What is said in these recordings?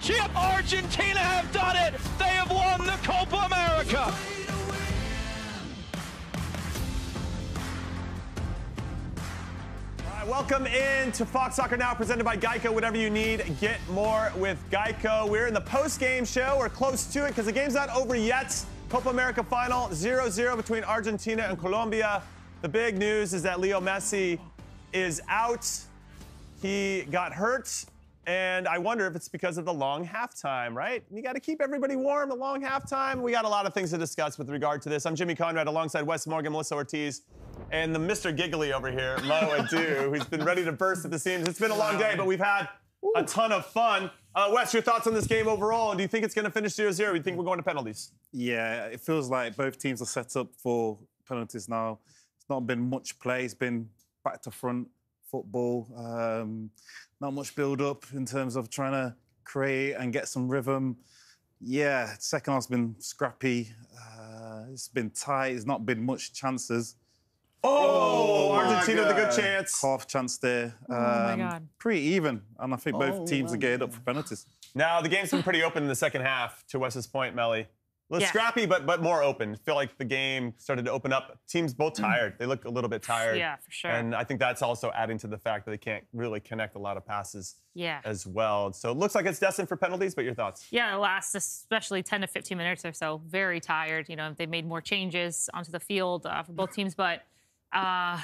championship. Argentina have done it. They have won the Copa America. Welcome in to Fox Soccer Now, presented by GEICO. Whatever you need, get more with GEICO. We're in the post-game show. We're close to it because the game's not over yet. Copa America final, 0-0 between Argentina and Colombia. The big news is that Leo Messi is out. He got hurt, and I wonder if it's because of the long halftime, right? You got to keep everybody warm, a long halftime. We got a lot of things to discuss with regard to this. I'm Jimmy Conrad alongside Wes Morgan, Melissa Ortiz, and the Mr. Giggly over here, Mo Edu, who's been ready to burst at the seams. It's been a long day, but we've had a ton of fun. Wes, your thoughts on this game overall? Do you think it's going to finish 0-0? Do you think we're going to penalties? Yeah, it feels like both teams are set up for penalties now. It's not been much play. It's been back to front football. Not much build-up in terms of trying to create and get some rhythm. Yeah, second half's been scrappy. It's been tight. There's not been much chances. Oh, Argentina with a good chance. Half chance there. Oh, my God. Pretty even. And I think both teams are geared up for penalties. Now, the game's been pretty open in the second half, to Wes's point, Melly. Less scrappy, but more open. I feel like the game started to open up. Teams both tired. They look a little bit tired. Yeah, for sure. And I think that's also adding to the fact that they can't really connect a lot of passes as well. So it looks like it's destined for penalties, but your thoughts? Yeah, the last, especially 10 to 15 minutes or so, very tired. You know, they made more changes onto the field for both teams, but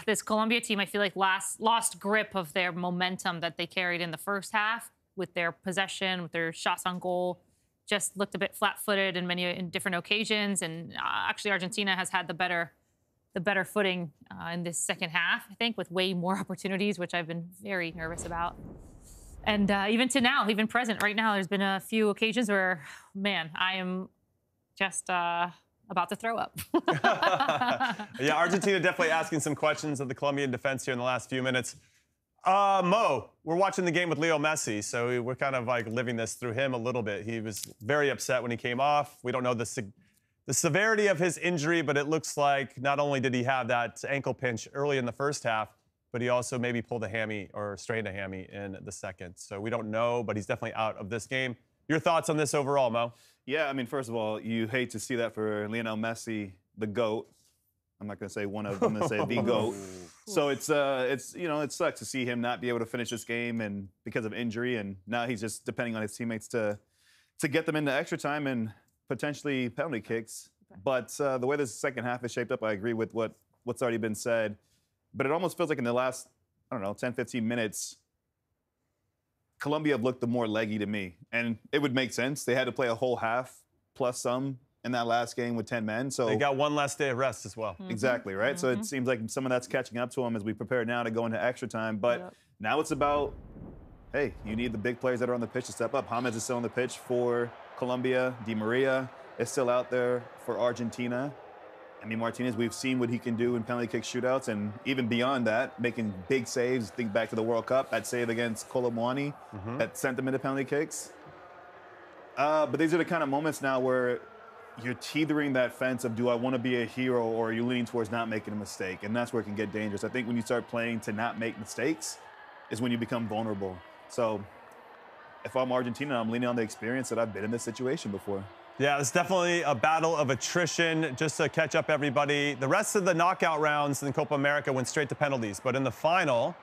this Colombia team, I feel like lost grip of their momentum that they carried in the first half with their possession, with their shots on goal. Just looked a bit flat-footed in different occasions, and actually Argentina has had the better footing in this second half, I think, with way more opportunities, which I've been very nervous about. And even to now, even present right now, there's been a few occasions where, man, I am just about to throw up. Yeah, Argentina definitely asking some questions of the Colombian defense here in the last few minutes. Mo, we're watching the game with Leo Messi, so we're kind of like living this through him a little bit. He was very upset when he came off. We don't know the severity of his injury, but it looks like not only did he have that ankle pinch early in the first half, but he also maybe pulled a hammy or strained a hammy in the second. So we don't know, but he's definitely out of this game. Your thoughts on this overall, Mo? Yeah, I mean, first of all, you hate to see that for Lionel Messi, the GOAT. I'm not going to say one of them, I'm going to say the GOAT. So it's you know, it sucks to see him not be able to finish this game and because of injury, and now he's just depending on his teammates to get them into extra time and potentially penalty kicks. But the way this second half is shaped up, I agree with what's already been said. But it almost feels like in the last, I don't know, 10, 15 minutes, Colombia looked the more leggy to me. And it would make sense. They had to play a whole half plus some in that last game with 10 men. So they got one last day of rest as well. Exactly, right? So it seems like some of that's catching up to them as we prepare now to go into extra time. But now it's about, hey, you need the big players that are on the pitch to step up. James is still on the pitch for Colombia. Di Maria is still out there for Argentina. I mean, Martinez, we've seen what he can do in penalty kick shootouts, and even beyond that, making big saves. Think back to the World Cup, that save against Colomboani that sent them into penalty kicks. But these are the kind of moments now where you're teetering that fence of, do I want to be a hero, or are you leaning towards not making a mistake? And that's where it can get dangerous. I think when you start playing to not make mistakes is when you become vulnerable. So if I'm Argentina, I'm leaning on the experience that I've been in this situation before. Yeah, it's definitely a battle of attrition. Just to catch up, everybody, the rest of the knockout rounds in Copa America went straight to penalties. But in the final,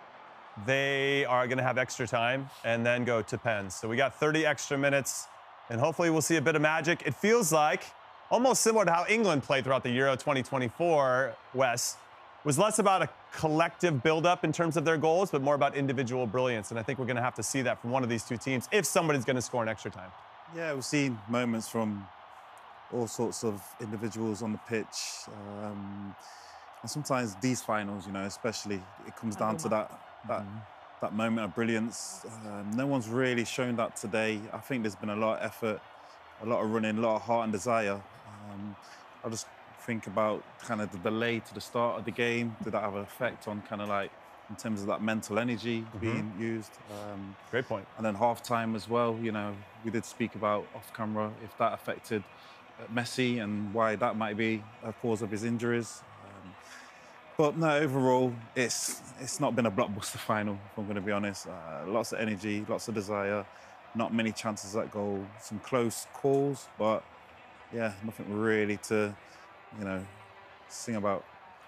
they are going to have extra time and then go to pens. So we got 30 extra minutes, and hopefully we'll see a bit of magic. It feels like almost similar to how England played throughout the Euro 2024, Wes, was less about a collective buildup in terms of their goals, but more about individual brilliance. And I think we're going to have to see that from one of these two teams if somebody's going to score in extra time. Yeah, we've seen moments from all sorts of individuals on the pitch. And sometimes these finals, you know, especially, it comes down to that moment of brilliance. No one's really shown that today. I think there's been a lot of effort, a lot of running, a lot of heart and desire. I just think about kind of the delay to the start of the game. Did that have an effect on kind of like, in terms of that mental energy being used? Great point. And then halftime as well, you know, we did speak about off camera if that affected Messi and why that might be a cause of his injuries. But no, overall, it's not been a blockbuster final, if I'm going to be honest. Lots of energy, lots of desire. not many chances at goal, some close calls, but yeah, nothing really to, sing about.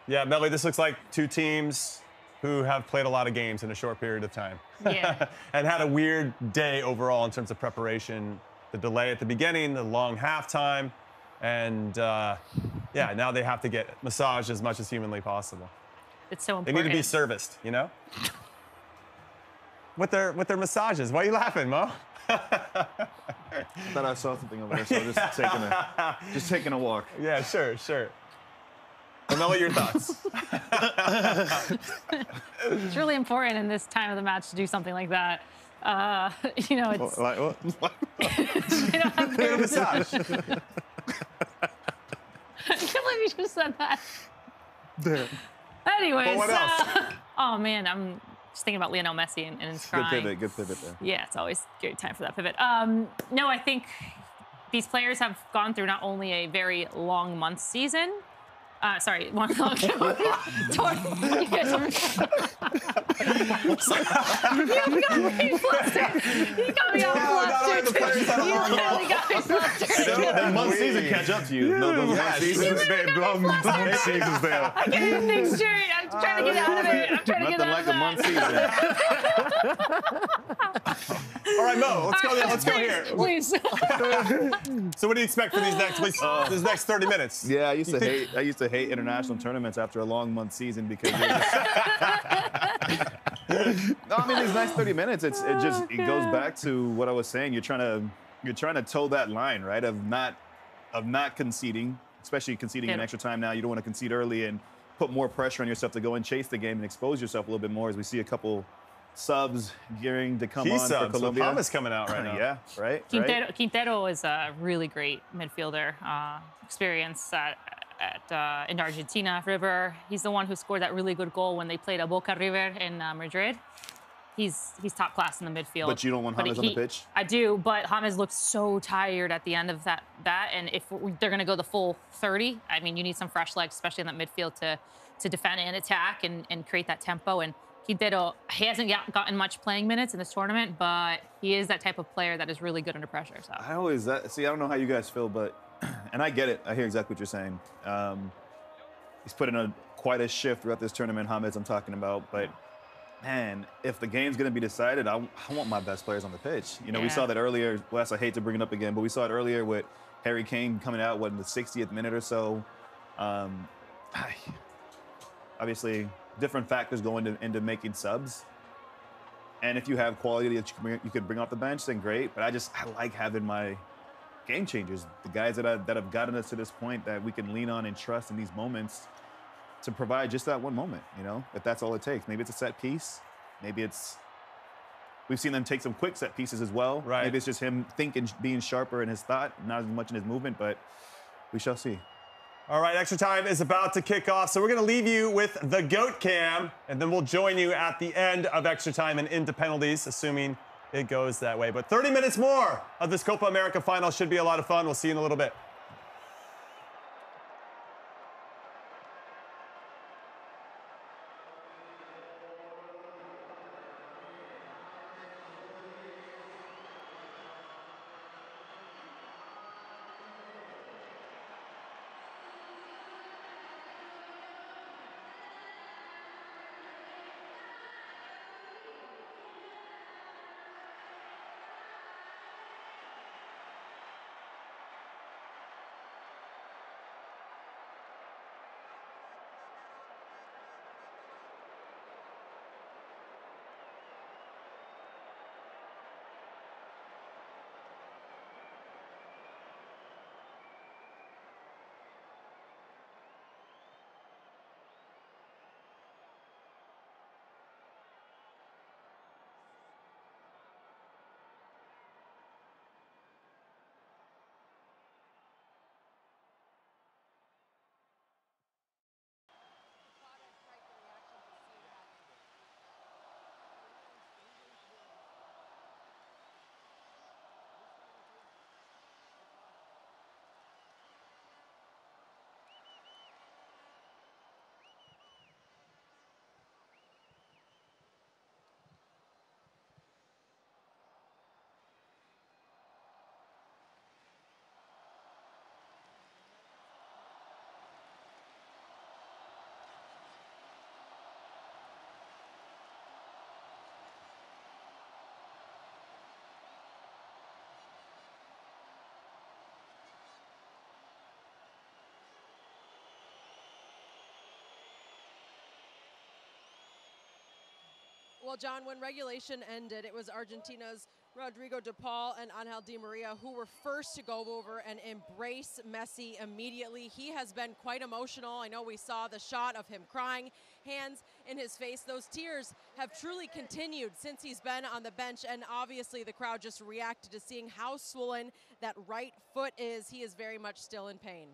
Yeah, Melly, this looks like two teams who have played a lot of games in a short period of time. Yeah. And had a weird day overall in terms of preparation. The delay at the beginning, the long halftime, and yeah, now they have to get massaged as much as humanly possible. It's so They important. need to be serviced, with their massages. Why are you laughing, Mo? I thought I saw something over there, so just taking a walk. Yeah, sure. Well, Melly, your thoughts? It's really important in this time of the match to do something like that. It's Like what? they don't have Get a massage. I can't believe you just said that. Yeah. Anyways, But what else? Oh man, I'm just thinking about Lionel Messi and his crying. Good pivot there. Yeah, it's always a good time for that pivot. No, I think these players have gone through not only a very long month season. Sorry, one long you guys are. You got me flustered. You got me all flustered. the players had a You long really got me flustered. That month season catch up to you. Those month seasons. Long seasons there. I can't even think straight. I'm trying to get out of it. I'm trying to get Nothing out like of a month that. season. All right, Mo, let's go here. Please. So what do you expect for these next 30 minutes? Yeah, I used to hate international tournaments after a long month season because no, I mean these next 30 minutes, it goes back to what I was saying. You're trying to toe that line, right? Of not conceding, especially conceding in extra time now. You don't want to concede early and put more pressure on yourself to go and chase the game and expose yourself a little bit more, as we see a couple subs gearing to come on for Colombia. Palma's coming out right now. Yeah, right. Quintero is a really great midfielder. Experience in Argentina, River. He's the one who scored that really good goal when they played a Boca River in Madrid. He's top class in the midfield. But you don't want James on the pitch? I do, but James looked so tired at the end of that. And if they're going to go the full 30, I mean, you need some fresh legs, especially in that midfield, to defend and attack and create that tempo. And Quintero, he hasn't gotten much playing minutes in this tournament, but he is that type of player that is really good under pressure. So I don't know how you guys feel, but and I get it. I hear exactly what you're saying. He's put in quite a shift throughout this tournament, James I'm talking about. But man, if the game's going to be decided, I want my best players on the pitch. We saw that earlier. Wes, I hate to bring it up again, but we saw it earlier with Harry Kane coming out in the 60th minute or so. Obviously, different factors go into making subs. And if you have quality that you could bring off the bench, then great. But I like having my game changers, the guys that have gotten us to this point that we can lean on and trust in these moments to provide just that one moment, if that's all it takes. Maybe it's a set piece. Maybe we've seen them take some quick set pieces as well. Right. Maybe it's just him thinking, being sharper in his thought, not as much in his movement, but we shall see. All right, extra time is about to kick off, so we're going to leave you with the GOAT cam, and then we'll join you at the end of extra time and into penalties, assuming it goes that way. But 30 minutes more of this Copa America final should be a lot of fun. We'll see you in a little bit. Well, John, when regulation ended, it was Argentina's Rodrigo de Paul and Angel Di Maria who were first to go over and embrace Messi immediately. He has been quite emotional. I know we saw the shot of him crying, hands in his face. Those tears have truly continued since he's been on the bench, and obviously the crowd just reacted to seeing how swollen that right foot is. He is very much still in pain.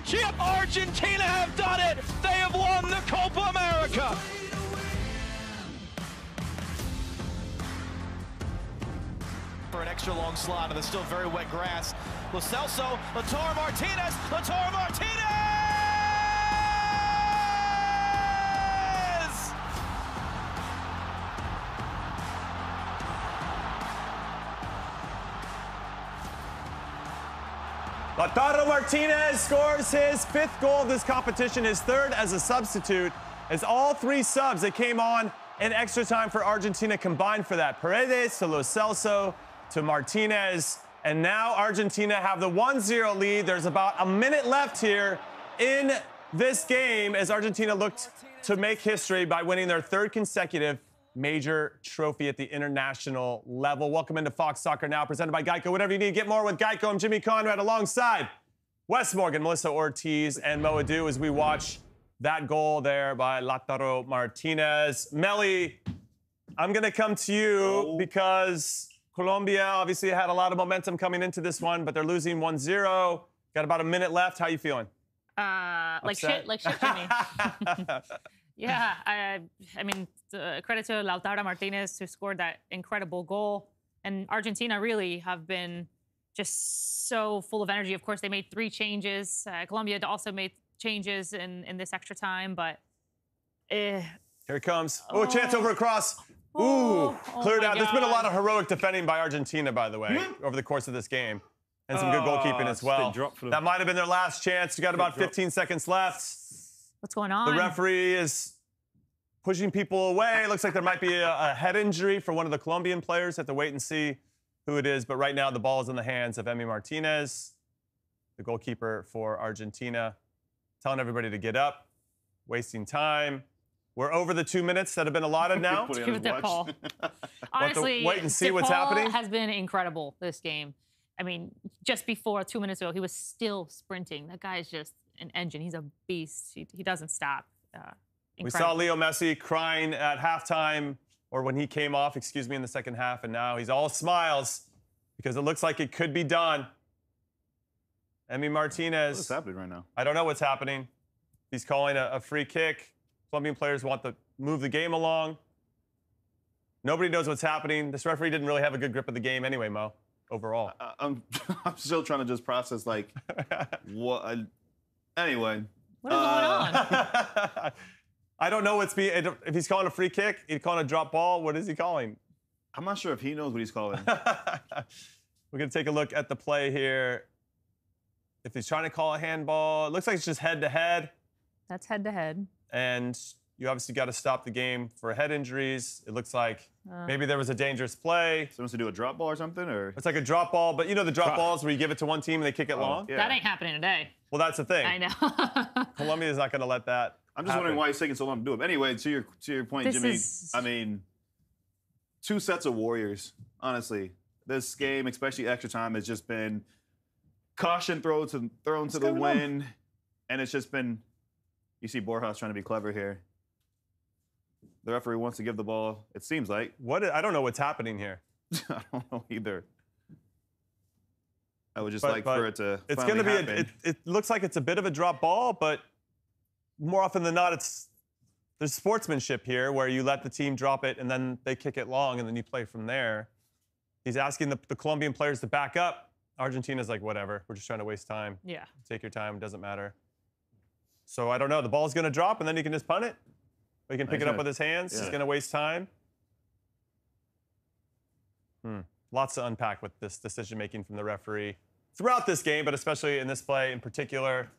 championship. Argentina have done it. They have won the Copa America. For an extra long slot on the still very wet grass. Lo Celso, Lautaro Martinez, Lautaro Martinez! Lautaro Martinez scores his 5th goal of this competition, his 3rd as a substitute, as all 3 subs that came on in extra time for Argentina combined for that. Paredes to Lo Celso to Martinez, and now Argentina have the 1-0 lead. There's about a minute left here in this game as Argentina looked to make history by winning their 3rd consecutive major trophy at the international level. Welcome into Fox Soccer Now, presented by GEICO. Whatever you need, get more with GEICO. I'm Jimmy Conrad alongside Wes Morgan, Melissa Ortiz, and Mo Edu as we watch that goal there by Lautaro Martinez. Melly, I'm going to come to you because Colombia obviously had a lot of momentum coming into this one, but they're losing 1-0. Got about a minute left. How you feeling? Like shit, Jimmy. Yeah, I mean, credit to Lautaro Martinez who scored that incredible goal. And Argentina really have been just so full of energy. Of course, they made 3 changes. Colombia also made changes in this extra time, but... Here it comes. Oh, chance over across. Ooh, cleared out. There's been a lot of heroic defending by Argentina, by the way, over the course of this game. And some good goalkeeping as well. That might have been their last chance. You got about 15 seconds left. What's going on? The referee is pushing people away. It looks like there might be a head injury for one of the Colombian players. Have to wait and see who it is. But right now, the ball is in the hands of Emi Martinez, the goalkeeper for Argentina, telling everybody to get up, wasting time. We're over the 2 minutes that have been allotted now. Give it to Paul. Honestly, wait and see what's happening. Has been incredible this game. I mean, just before 2 minutes ago, he was still sprinting. That guy is just an engine. He's a beast. He doesn't stop. We saw Leo Messi crying at halftime, or when he came off, excuse me, in the second half, and now he's all smiles because it looks like it could be done. Emi Martinez. What's happening right now? I don't know what's happening. He's calling a free kick. Colombian players want to move the game along. Nobody knows what's happening. This referee didn't really have a good grip of the game anyway, Mo, overall. I'm still trying to just process, like, what... Anyway. What is going on? I don't know if he's calling a free kick, he's calling a drop ball. What is he calling? I'm not sure if he knows what he's calling. We're going to take a look at the play here. If he's trying to call a handball, it looks like it's just head-to-head. That's head-to-head. And you obviously got to stop the game for head injuries. It looks like maybe there was a dangerous play. Someone to do a drop ball or something? Or it's like a drop ball, but you know the drop balls where you give it to one team and they kick it long? Yeah. That ain't happening today. Well, that's the thing. I know. Colombia is not going to let that I'm just wondering why he's taking so long to do it. Anyway, to your point, Jimmy, I mean, 2 sets of warriors, honestly. This game, especially extra time, has just been caution thrown to the wind. And it's just been, you see Borjas trying to be clever here. The referee wants to give the ball, it seems like. I don't know what's happening here. I don't know either. I would just like for it to it's going to be it looks like it's a bit of a drop ball, but more often than not, there's sportsmanship here where you let the team drop it and then they kick it long and then you play from there. He's asking the Colombian players to back up. Argentina's like, whatever, we're just trying to waste time. Yeah. Take your time, it doesn't matter. So I don't know. The ball's going to drop and then he can just punt it. Or he can pick it up with his hands. Yeah. He's going to waste time. Lots to unpack with this decision-making from the referee throughout this game, but especially in this play in particular.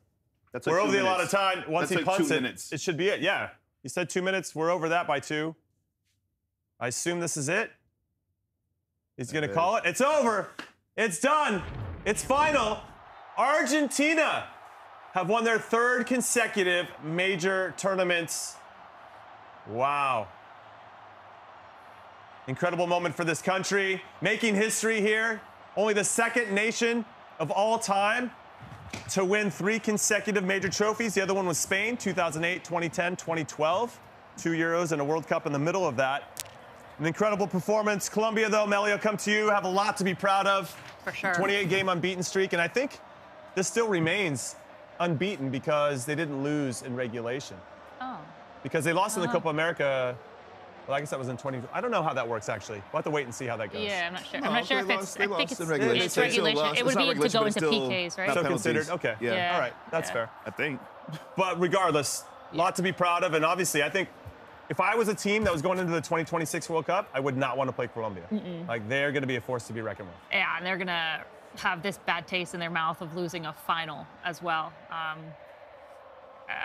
We're over the allotted time. Once he punts it, it should be it. Yeah. He said 2 minutes. We're over that by 2. I assume this is it. He's going to call it. It's over. It's done. It's final. Argentina have won their 3rd consecutive major tournaments. Wow. Incredible moment for this country. Making history here. Only the 2nd nation of all time to win 3 consecutive major trophies. The other one was Spain, 2008, 2010, 2012. 2 Euros and a World Cup in the middle of that. An incredible performance. Colombia, though, Melly, I'll come to you. Have a lot to be proud of. For sure. 28-game unbeaten streak, and I think this still remains unbeaten because they didn't lose in regulation. Oh. Because they lost in the Copa America. Well, I guess that was in 20. I don't know how that works, actually. We'll have to wait and see how that goes. Yeah, I'm not sure. No, I'm not sure if they it's. lost- I they think lost it's in regulation. it's They still regulation. lost. It It's would not be to regulation, go but into still PKs, right? not So penalties. considered? Okay. Yeah. All right. That's fair. I think. But regardless, a lot to be proud of. And obviously, I think if I was a team that was going into the 2026 World Cup, I would not want to play Colombia. Like, they're going to be a force to be reckoned with. Yeah, and they're going to have this bad taste in their mouth of losing a final as well.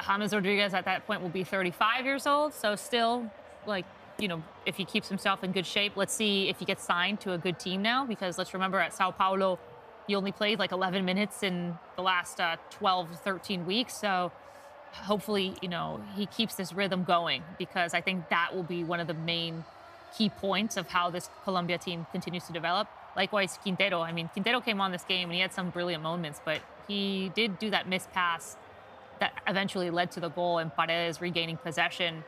James Rodriguez at that point will be 35 years old, so still, like, you know, if he keeps himself in good shape, let's see if he gets signed to a good team now, because let's remember at Sao Paulo, he only played like 11 minutes in the last 12, 13 weeks. So hopefully, you know, he keeps this rhythm going, because I think that will be one of the main key points of how this Colombia team continues to develop. Likewise, Quintero. I mean, Quintero came on this game and he had some brilliant moments, but he did do that missed pass that eventually led to the goal and Paredes regaining possession.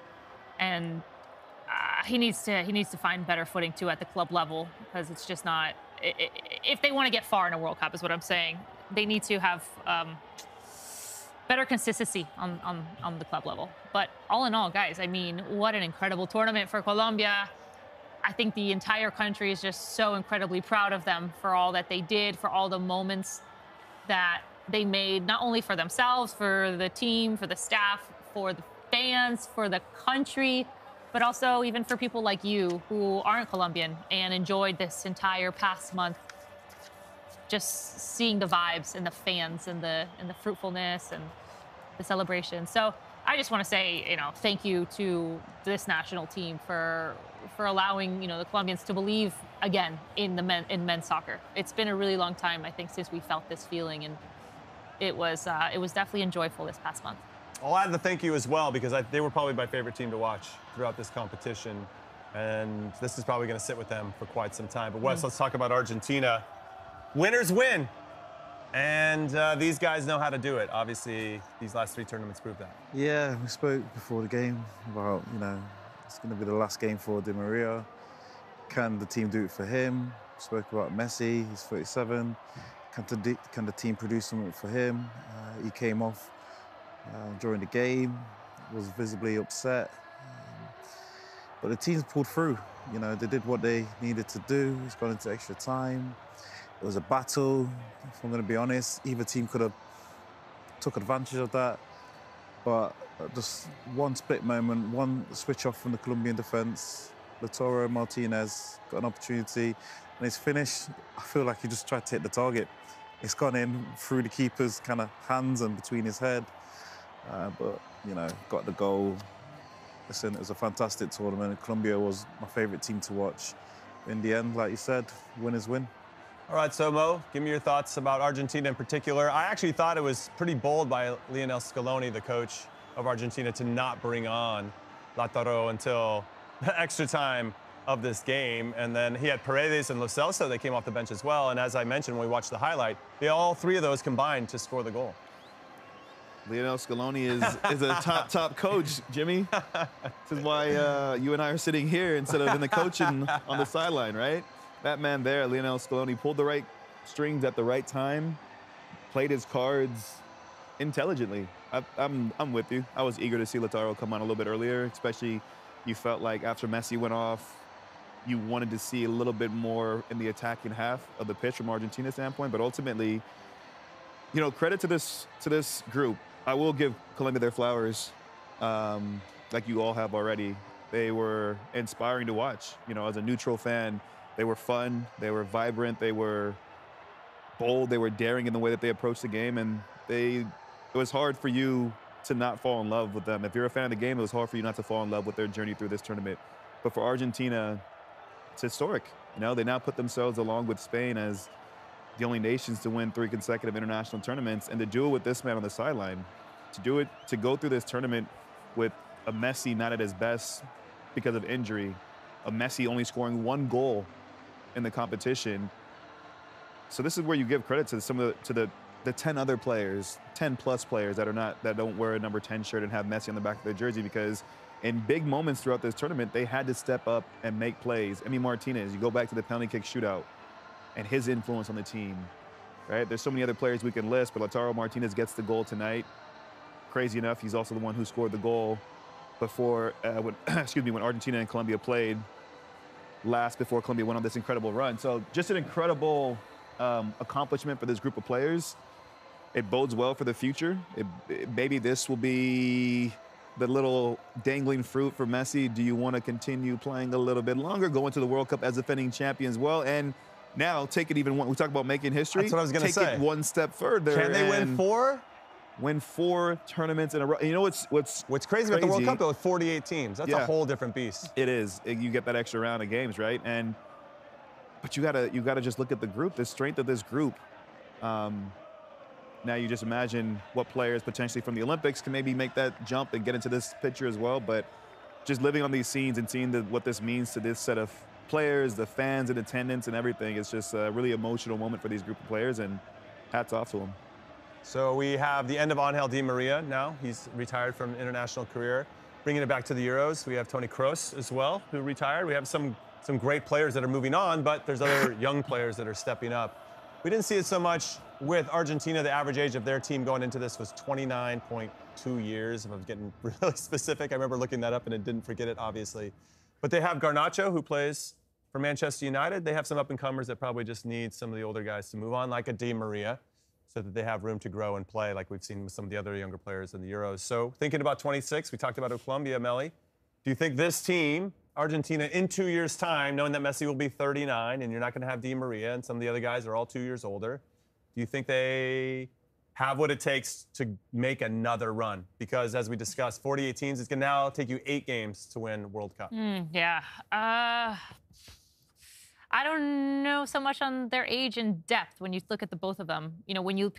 And he needs to find better footing too at the club level, because it's just not. If they want to get far in a World Cup, is what I'm saying, they need to have better consistency on the club level. But all in all, guys, I mean, what an incredible tournament for Colombia. I think the entire country is just so incredibly proud of them for all that they did, for all the moments that they made, not only for themselves, for the team, for the staff, for the fans, for the country, but also even for people like you who aren't Colombian and enjoyed this entire past month, just seeing the vibes and the fans and the fruitfulness and the celebration. So I just want to say, you know, thank you to this national team for allowing, you know, the Colombians to believe again in men's soccer. It's been a really long time, I think, since we felt this feeling, and it was definitely enjoyable this past month. I'll add the thank you as well, because they were probably my favorite team to watch throughout this competition. And this is probably going to sit with them for quite some time. But Wes, let's talk about Argentina. Winners win. And these guys know how to do it. Obviously, these last 3 tournaments prove that. Yeah, we spoke before the game about, you know, it's going to be the last game for Di Maria. Can the team do it for him? Spoke about Messi, he's 37. Can the team produce something for him? He came off during the game, was visibly upset. But the team's pulled through. You know, they did what they needed to do. It's gone into extra time. It was a battle. If I'm going to be honest, either team could have took advantage of that. But just one split moment, one switch off from the Colombian defense. Lautaro Martinez got an opportunity, and his finish, I feel like he just tried to hit the target. It's gone in through the keeper's kind of hands and between his head. But, you know, got the goal. Listen, it was a fantastic tournament. Colombia was my favorite team to watch. In the end, like you said, winners win. All right, so Mo, give me your thoughts about Argentina in particular. I actually thought it was pretty bold by Lionel Scaloni, the coach of Argentina, to not bring on Lautaro until the extra time of this game. And then he had Paredes and Lo Celso that came off the bench as well. And as I mentioned when we watched the highlight, all 3 of those combined to score the goal. Lionel Scaloni is a top coach, Jimmy. This is why you and I are sitting here instead of in the coaching on the sideline, right? That man there, Lionel Scaloni, pulled the right strings at the right time, played his cards intelligently. I'm with you. I was eager to see Lautaro come on a little bit earlier, especially you felt like after Messi went off, you wanted to see a little bit more in the attacking half of the pitch from Argentina's standpoint. But ultimately, you know, credit to this group. I will give Colombia their flowers, like you all have already. They were inspiring to watch. You know, as a neutral fan, they were fun, they were vibrant, they were bold, they were daring in the way that they approached the game, and it was hard for you to not fall in love with them. If you're a fan of the game, it was hard for you not to fall in love with their journey through this tournament. But for Argentina, it's historic. You know, they now put themselves along with Spain as the only nations to win 3 consecutive international tournaments, and to do it with this man on the sideline, to go through this tournament with a Messi not at his best because of injury, a Messi only scoring 1 goal in the competition. So this is where you give credit to the 10 other players, 10+ players that don't wear a number 10 shirt and have Messi on the back of their jersey, because in big moments throughout this tournament, they had to step up and make plays. Emi Martinez, you go back to the penalty kick shootout and his influence on the team. right? There's so many other players we can list, but Lautaro Martinez gets the goal tonight. Crazy enough, he's also the one who scored the goal before, when Argentina and Colombia played last before Colombia went on this incredible run. So just an incredible accomplishment for this group of players. It bodes well for the future. Maybe this will be the little dangling fruit for Messi. Do you want to continue playing a little bit longer, go into the World Cup as defending champion as well, and now take it even one? We talk about making history. That's what I was going to say. Take it one step further. Can they win 4? Win 4 tournaments in a row. You know what's crazy about the World Cup, though, with 48 teams. That's a whole different beast. It is. You get that extra round of games, right? But you gotta just look at the group, the strength of this group. Now you just imagine what players potentially from the Olympics can maybe make that jump and get into this picture as well. But just living on these scenes and seeing what this means to this set of players, the fans in attendance and everything, it's just a really emotional moment for these group of players, and hats off to them. So we have the end of Angel Di Maria now. He's retired from an international career. Bringing it back to the Euros, we have Toni Kroos as well, who retired. We have some great players that are moving on, but there's other young players that are stepping up. We didn't see it so much with Argentina. The average age of their team going into this was 29.2 years, if I'm getting really specific. I remember looking that up and it didn't forget it, obviously. But they have Garnacho, who plays for Manchester United. They have some up-and-comers that probably just need some of the older guys to move on, like a Di Maria, so that they have room to grow and play like we've seen with some of the other younger players in the Euros. So thinking about 26, we talked about Colombia, Melly. Do you think this team, Argentina, in 2 years' time, knowing that Messi will be 39 and you're not going to have Di Maria and some of the other guys are all 2 years older, do you think they have what it takes to make another run? Because as we discussed, 48 teams, it's going to now take you 8 games to win World Cup. Yeah. I don't know so much on their age and depth when you look at the both of them. You know, when you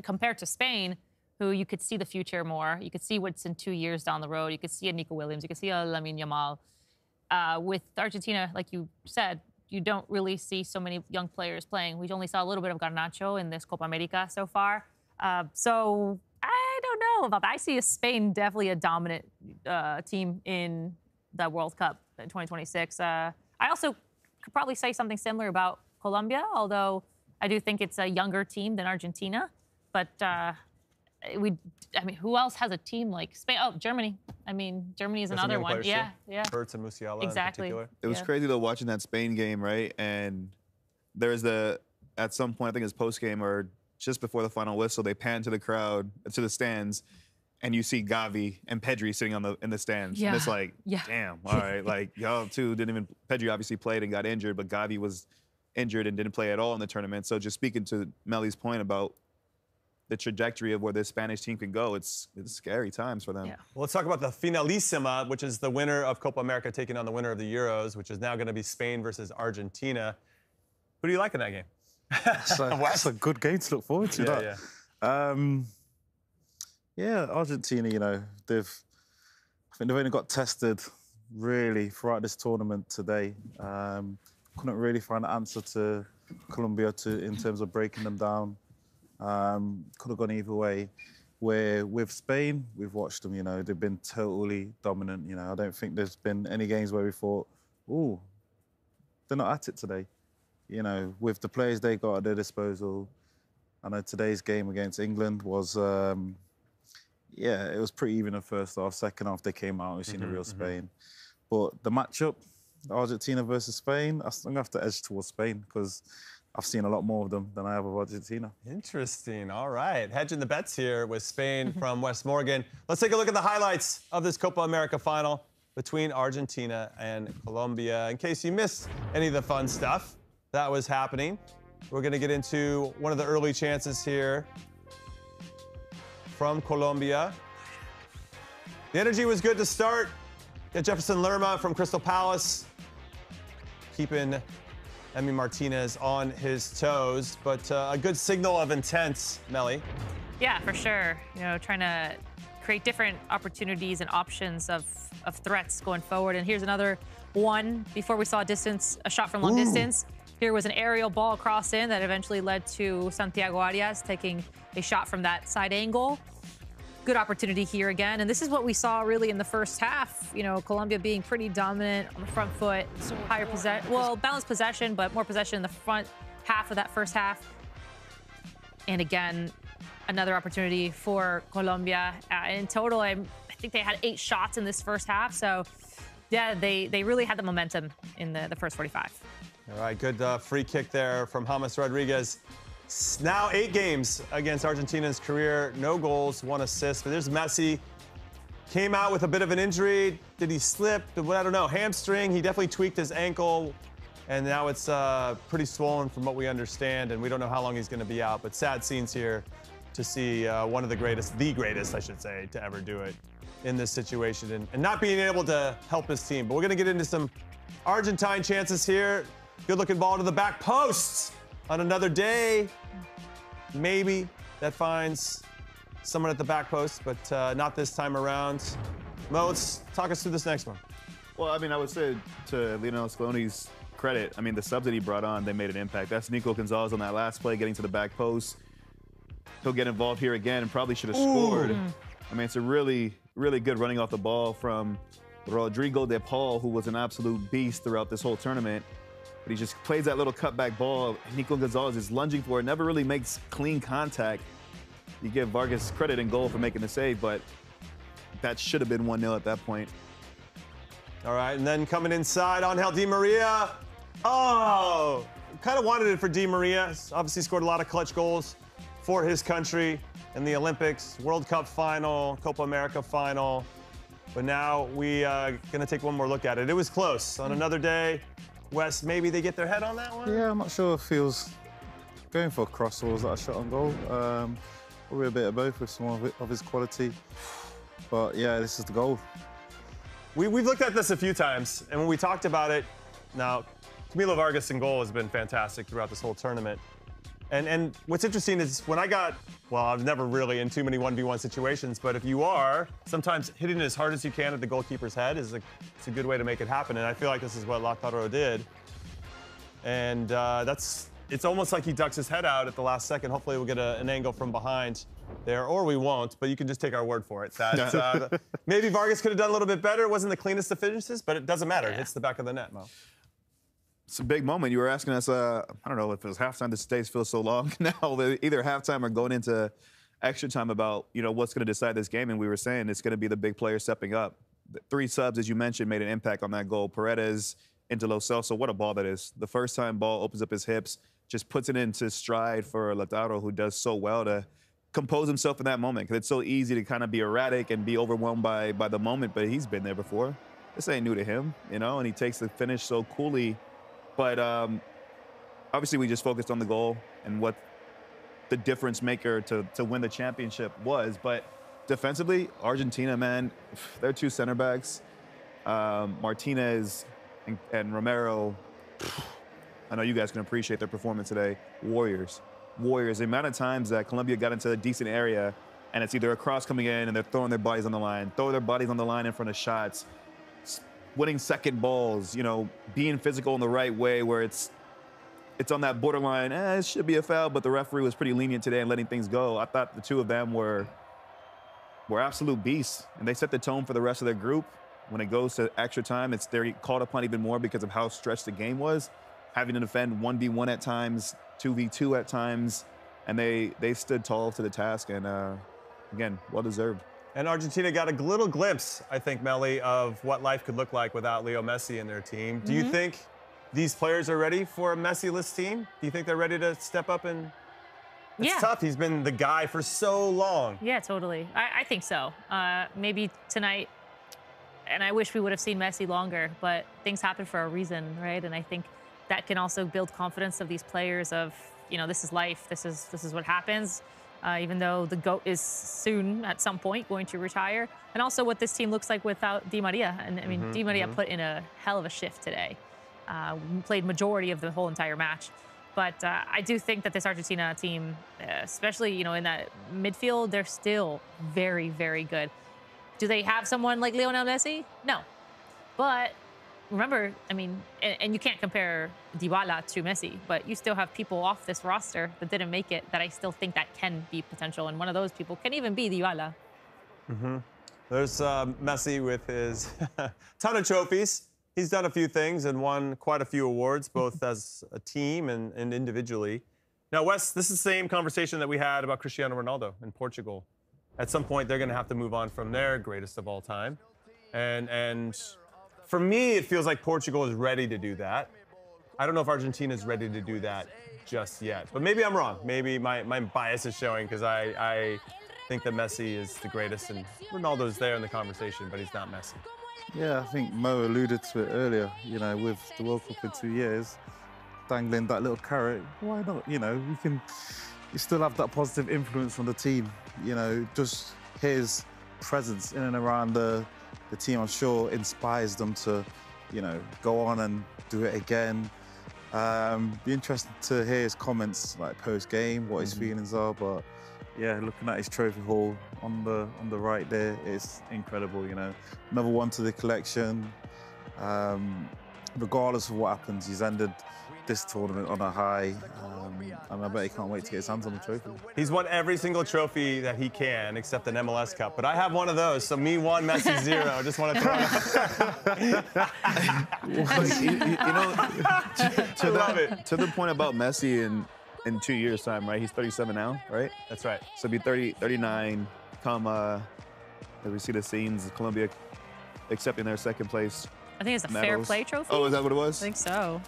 compare to Spain, who you could see the future more. You could see what's in 2 years down the road. You could see a Nico Williams. You could see a Lamine Yamal. With Argentina, like you said, you don't really see so many young players playing. We only saw a little bit of Garnacho in this Copa America so far. So I don't know about that. I see Spain definitely a dominant team in the World Cup in 2026. I also could probably say something similar about Colombia, although I do think it's a younger team than Argentina. But who else has a team like Spain? Oh, Germany. I mean, Germany is another one. Yeah. Hertz and Musiala exactly. in particular. It was crazy, though, watching that Spain game, right? And there's at some point, I think it's post-game or just before the final whistle, they pan to the crowd, to the stands, and you see Gavi and Pedri sitting in the stands. Yeah. And it's like, damn, all right. Like, y'all two Pedri obviously played and got injured, but Gavi was injured and didn't play at all in the tournament. So just speaking to Melly's point about the trajectory of where this Spanish team can go, it's scary times for them. Yeah. Well, let's talk about the Finalissima, which is the winner of Copa America taking on the winner of the Euros, which is now going to be Spain versus Argentina. Who do you like in that game? That's a good game to look forward to. Argentina, you know, I think they've only got tested really throughout this tournament today. Couldn't really find an answer to Colombia in terms of breaking them down. Could have gone either way. Where with Spain, we've watched them, you know, they've been totally dominant. You know, I don't think there's been any games where we thought, ooh, they're not at it today. You know, with the players they got at their disposal. I know today's game against England was, it was pretty even in first half. Second half, they came out, we've seen the real Spain. But the matchup, Argentina versus Spain, I'm going to have to edge towards Spain because I've seen a lot more of them than I have of Argentina. Interesting. All right. Hedging the bets here with Spain from Wes Morgan. Let's take a look at the highlights of this Copa America final between Argentina and Colombia. In case you missed any of the fun stuff that was happening, we're going to get into one of the early chances here from Colombia. The energy was good to start. Got Jefferson Lerma from Crystal Palace keeping Emi Martinez on his toes, but a good signal of intent, Melly. Yeah, for sure. You know, trying to create different opportunities and options of threats going forward. And here's another one. Before we saw a shot from long distance. Here was an aerial ball across in that eventually led to Santiago Arias taking a shot from that side angle. Good opportunity here again. And this is what we saw really in the first half. You know, Colombia being pretty dominant on the front foot, higher possession, well, balanced possession, but more possession in the front half of that first half. And again, another opportunity for Colombia. In total, I think they had 8 shots in this first half. So, yeah, they really had the momentum in the first 45. All right, good free kick there from James Rodriguez. Now 8 games against Argentina's career. No goals, 1 assist. But there's Messi. Came out with a bit of an injury. Did he slip? I don't know. Hamstring. He definitely tweaked his ankle. And now it's pretty swollen from what we understand. And we don't know how long he's going to be out. But sad scenes here to see one of the greatest, I should say, to ever do it in this situation. And not being able to help his team. But we're going to get into some Argentine chances here. Good-looking ball to the back post on another day. Maybe that finds someone at the back post, but not this time around. Mo, let's talk us through this next one. Well, I mean, I would say to Lionel Scaloni's credit, I mean, the subs that he brought on, they made an impact. That's Nico Gonzalez on that last play, getting to the back post. He'll get involved here again and probably should have scored. I mean, it's a really, really good running off the ball from Rodrigo de Paul, who was an absolute beast throughout this whole tournament. But he just plays that little cutback ball. Nico Gonzalez is lunging for it, never really makes clean contact. You give Vargas credit in goal for making the save, but that should have been 1-0 at that point. All right, and then coming inside, Angel Di Maria. Oh, kind of wanted it for Di Maria. Obviously scored a lot of clutch goals for his country in the Olympics, World Cup final, Copa America final. But now we going to take one more look at it. It was close on another day. Wes, maybe they get their head on that one? Yeah, I'm not sure if he was going for a cross or was that a shot on goal. Probably a bit of both with some of his quality. But yeah, this is the goal. We've looked at this a few times, and when we talked about it, now, Camilo Vargas in goal has been fantastic throughout this whole tournament. And what's interesting is when I well, I was never really in too many 1v1 situations, but if you are, sometimes hitting it as hard as you can at the goalkeeper's head it's a good way to make it happen. And I feel like this is what Lautaro did. And it's almost like he ducks his head out at the last second. Hopefully we'll get an angle from behind there, or we won't, but you can just take our word for it. That, maybe Vargas could have done a little bit better. It wasn't the cleanest of finishes, but it doesn't matter. It hits the back of the net, Mo. It's a big moment. You were asking us, I don't know if it was halftime. This days feels so long now. Either halftime or going into extra time about, what's going to decide this game. And we were saying it's going to be the big players stepping up. The 3 subs, as you mentioned, made an impact on that goal. Paredes into Lo Celso. What a ball that is. The first time ball opens up his hips, just puts it into stride for Lautaro, who does so well to compose himself in that moment. Because it's so easy to kind of be erratic and be overwhelmed by the moment. But he's been there before. This ain't new to him, and he takes the finish so coolly. But obviously, we just focused on the goal and what the difference maker to win the championship was. But defensively, Argentina, man, their 2 center backs, Martinez and Romero, I know you guys can appreciate their performance today. Warriors. The amount of times that Colombia got into a decent area and it's either a cross coming in and they're throwing their bodies on the line, in front of shots, winning second balls, being physical in the right way where it's on that borderline, it should be a foul, but the referee was pretty lenient today and letting things go. I thought the 2 of them were absolute beasts, and they set the tone for the rest of their group. When it goes to extra time, they're called upon even more because of how stretched the game was, having to defend 1v1 at times, 2v2 at times, and they stood tall to the task, and again, well-deserved. And Argentina got a little glimpse, I think, Melly, of what life could look like without Leo Messi in their team. Do you think these players are ready for a Messi-less team? Do you think they're ready to step up and... It's tough. He's been the guy for so long. Yeah, totally. I think so. Maybe tonight, and I wish we would have seen Messi longer, but things happen for a reason, right? And I think that can also build confidence of these players of, this is life. This is what happens. Even though the GOAT is soon, at some point, going to retire. And also what this team looks like without Di Maria. And, I mean, Di Maria put in a hell of a shift today. Played majority of the whole entire match. But I do think that this Argentina team, especially, in that midfield, they're still very, very good. Do they have someone like Lionel Messi? No. But remember, I mean, and you can't compare Dybala to Messi, but you still have people off this roster that didn't make it that I still think that can be potential. And one of those people can even be Dybala. There's Messi with his ton of trophies. He's done a few things and won quite a few awards, both as a team and individually. Now, Wes, this is the same conversation that we had about Cristiano Ronaldo in Portugal. At some point, they're going to have to move on from their greatest of all time. And for me, it feels like Portugal is ready to do that. I don't know if Argentina is ready to do that just yet. But maybe I'm wrong. Maybe my bias is showing because I think that Messi is the greatest and Ronaldo's there in the conversation, but he's not Messi. Yeah, I think Mo alluded to it earlier, you know, with the World Cup in 2 years, dangling that little carrot, why not? You know, you still have that positive influence on the team. You know, just his presence in and around the team, I'm sure, inspires them to, you know, go on and do it again. Be interested to hear his comments, like post-game, what his feelings are, but yeah, looking at his trophy haul on the right there, it's incredible, you know. Another one to the collection. Regardless of what happens, he's ended this tournament on a high, and I bet he can't wait to get his hands on the trophy. He's won every single trophy that he can, except an MLS Cup. But I have one of those, so me 1, Messi 0. Just want to throw it out. To the point about Messi in 2 years' time, right? He's 37 now, right? That's right. So be 39. As we see the scenes, Colombia accepting their second place. I think it's a medals. fair play trophy. Oh, is that what it was? I think so.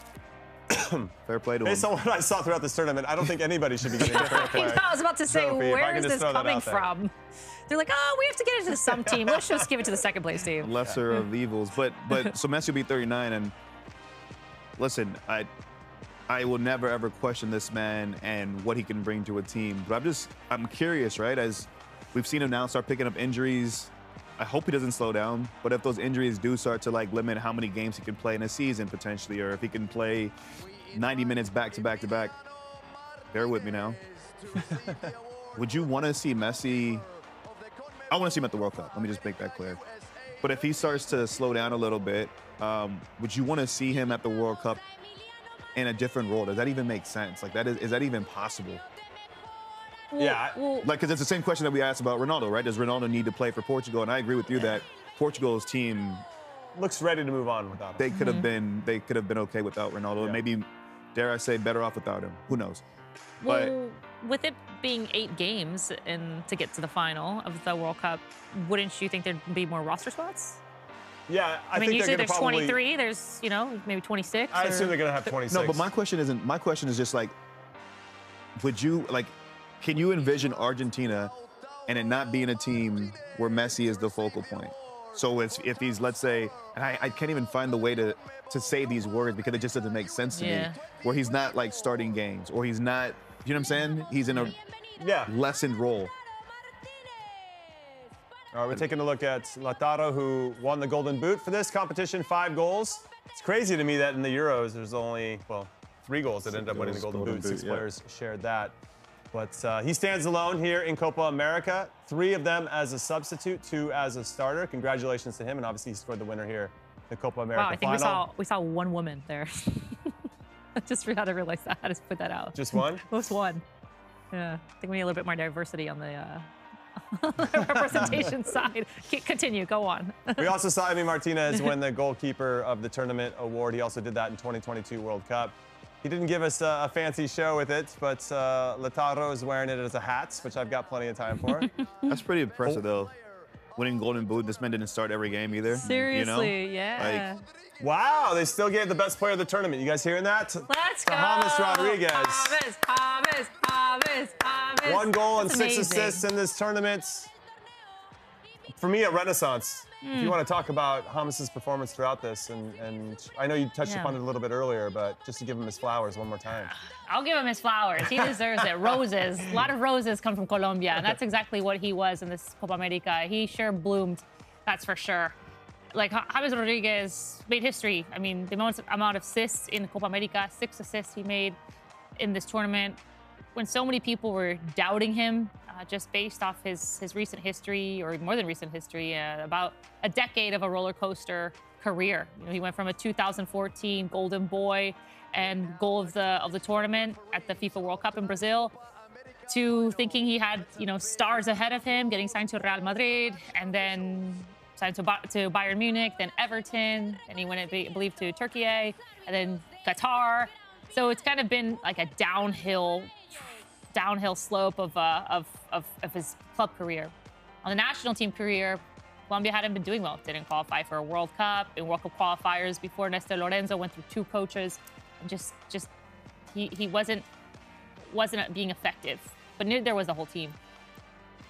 Fair play to Based him. on what I saw throughout this tournament, I don't think anybody should be getting a fair play. I was about to say, trophy, where is this coming from? They're like, oh, we have to get it to some team. Let's just give it to the second place team. Lesser of evils. But so Messi will be 39, and listen, I will never ever question this man and what he can bring to a team. But I'm curious, right? As we've seen him now start picking up injuries. I hope he doesn't slow down, but if those injuries do start to like limit how many games he can play in a season potentially, or if he can play 90 minutes back to back to back, bear with me now. Would you want to see Messi? I want to see him at the World Cup. Let me just make that clear. But if he starts to slow down a little bit, would you want to see him at the World Cup in a different role? Does that even make sense? Like, is that even possible? Yeah. Like, because it's the same question that we asked about Ronaldo, right? Does Ronaldo need to play for Portugal? And I agree with you that Portugal's team looks ready to move on without him. They could have been okay without Ronaldo, and maybe, dare I say, better off without him. Who knows? Well, with it being 8 games to get to the final of the World Cup, wouldn't you think there'd be more roster spots? Yeah, I mean, usually there's 23. There's, you know, maybe 26. I assume they're gonna have 26. No, but my question is just like, would you like? Can you envision Argentina and it not being a team where Messi is the focal point? So if he's, let's say, and I can't even find the way to say these words because it just doesn't make sense to me, where he's not like starting games or he's not, you know what I'm saying? He's in a lessened role. All right, we're taking a look at Lautaro, who won the Golden Boot for this competition, 5 goals. It's crazy to me that in the Euros, there's only, well, 3 goals that ended up winning the Golden Boot. 6 players shared that. But he stands alone here in Copa America. 3 of them as a substitute, 2 as a starter. Congratulations to him, and obviously he scored the winner here, the Copa America final. Wow, I think we saw 1 woman there. I just forgot to realize that. I had to put that out. Just 1? Just 1. Yeah, I think we need a little bit more diversity on the representation side. Continue, go on. We also saw Emi Martinez win the goalkeeper of the tournament award. He also did that in 2022 World Cup. He didn't give us a fancy show with it, but Lautaro is wearing it as a hat, which I've got plenty of time for. That's pretty impressive, though. Winning Golden Boot, this man didn't start every game either. Seriously, you know? yeah. Like, wow, they still gave the best player of the tournament. You guys hearing that? Let's go. James Rodriguez. James. 1 goal and That's 6 amazing. assists in this tournament. For me, a renaissance. If you want to talk about James's performance throughout this, and I know you touched upon it a little bit earlier, but just to give him his flowers one more time. I'll give him his flowers. He deserves it. Roses. A lot of roses come from Colombia, and that's exactly what he was in this Copa America. He sure bloomed, that's for sure. Like, James Rodriguez made history. I mean, the amount of assists in Copa America, 6 assists he made in this tournament. When so many people were doubting him, just based off his recent history, or more than recent history, about a decade of a roller coaster career. You know, he went from a 2014 Golden Boy and goal of the tournament at the FIFA World Cup in Brazil, to thinking he had, you know, stars ahead of him, getting signed to Real Madrid, and then signed to Bayern Munich, then Everton, and he went, I believe, to Turkey, and then Qatar. So it's kind of been like a downhill slope of his club career. On the national team career, Colombia hadn't been doing well. Didn't qualify for a World Cup. In World Cup qualifiers before, Nestor Lorenzo went through 2 coaches, and he wasn't being effective. But neither was the whole team.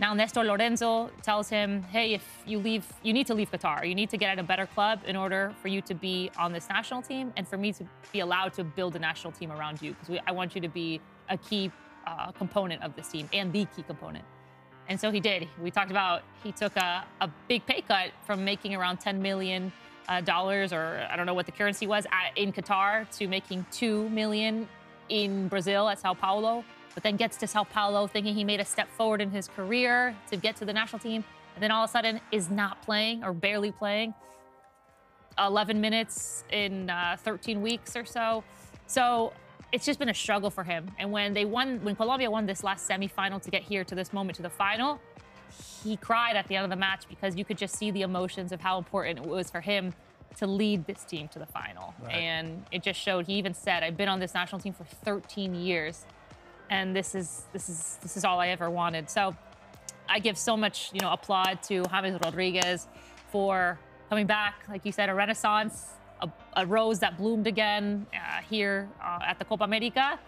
Now Nestor Lorenzo tells him, hey, if you leave, you need to leave Qatar. You need to get at a better club in order for you to be on this national team and for me to be allowed to build a national team around you, because I want you to be a key component of this team and the key component. And so he did. We talked about he took a big pay cut from making around $10 million, or I don't know what the currency was, in Qatar to making $2 million in Brazil at Sao Paulo, but then gets to Sao Paulo thinking he made a step forward in his career to get to the national team, and then all of a sudden is not playing or barely playing. 11 minutes in 13 weeks or so. So it's just been a struggle for him. And when Colombia won this last semifinal to get here to this moment, to the final, he cried at the end of the match because you could just see the emotions of how important it was for him to lead this team to the final. Right. And it just showed. He even said, I've been on this national team for 13 years, and this is all I ever wanted. So I give so much, applaud to James Rodriguez for coming back, like you said, a renaissance, a rose that bloomed again here at the Copa America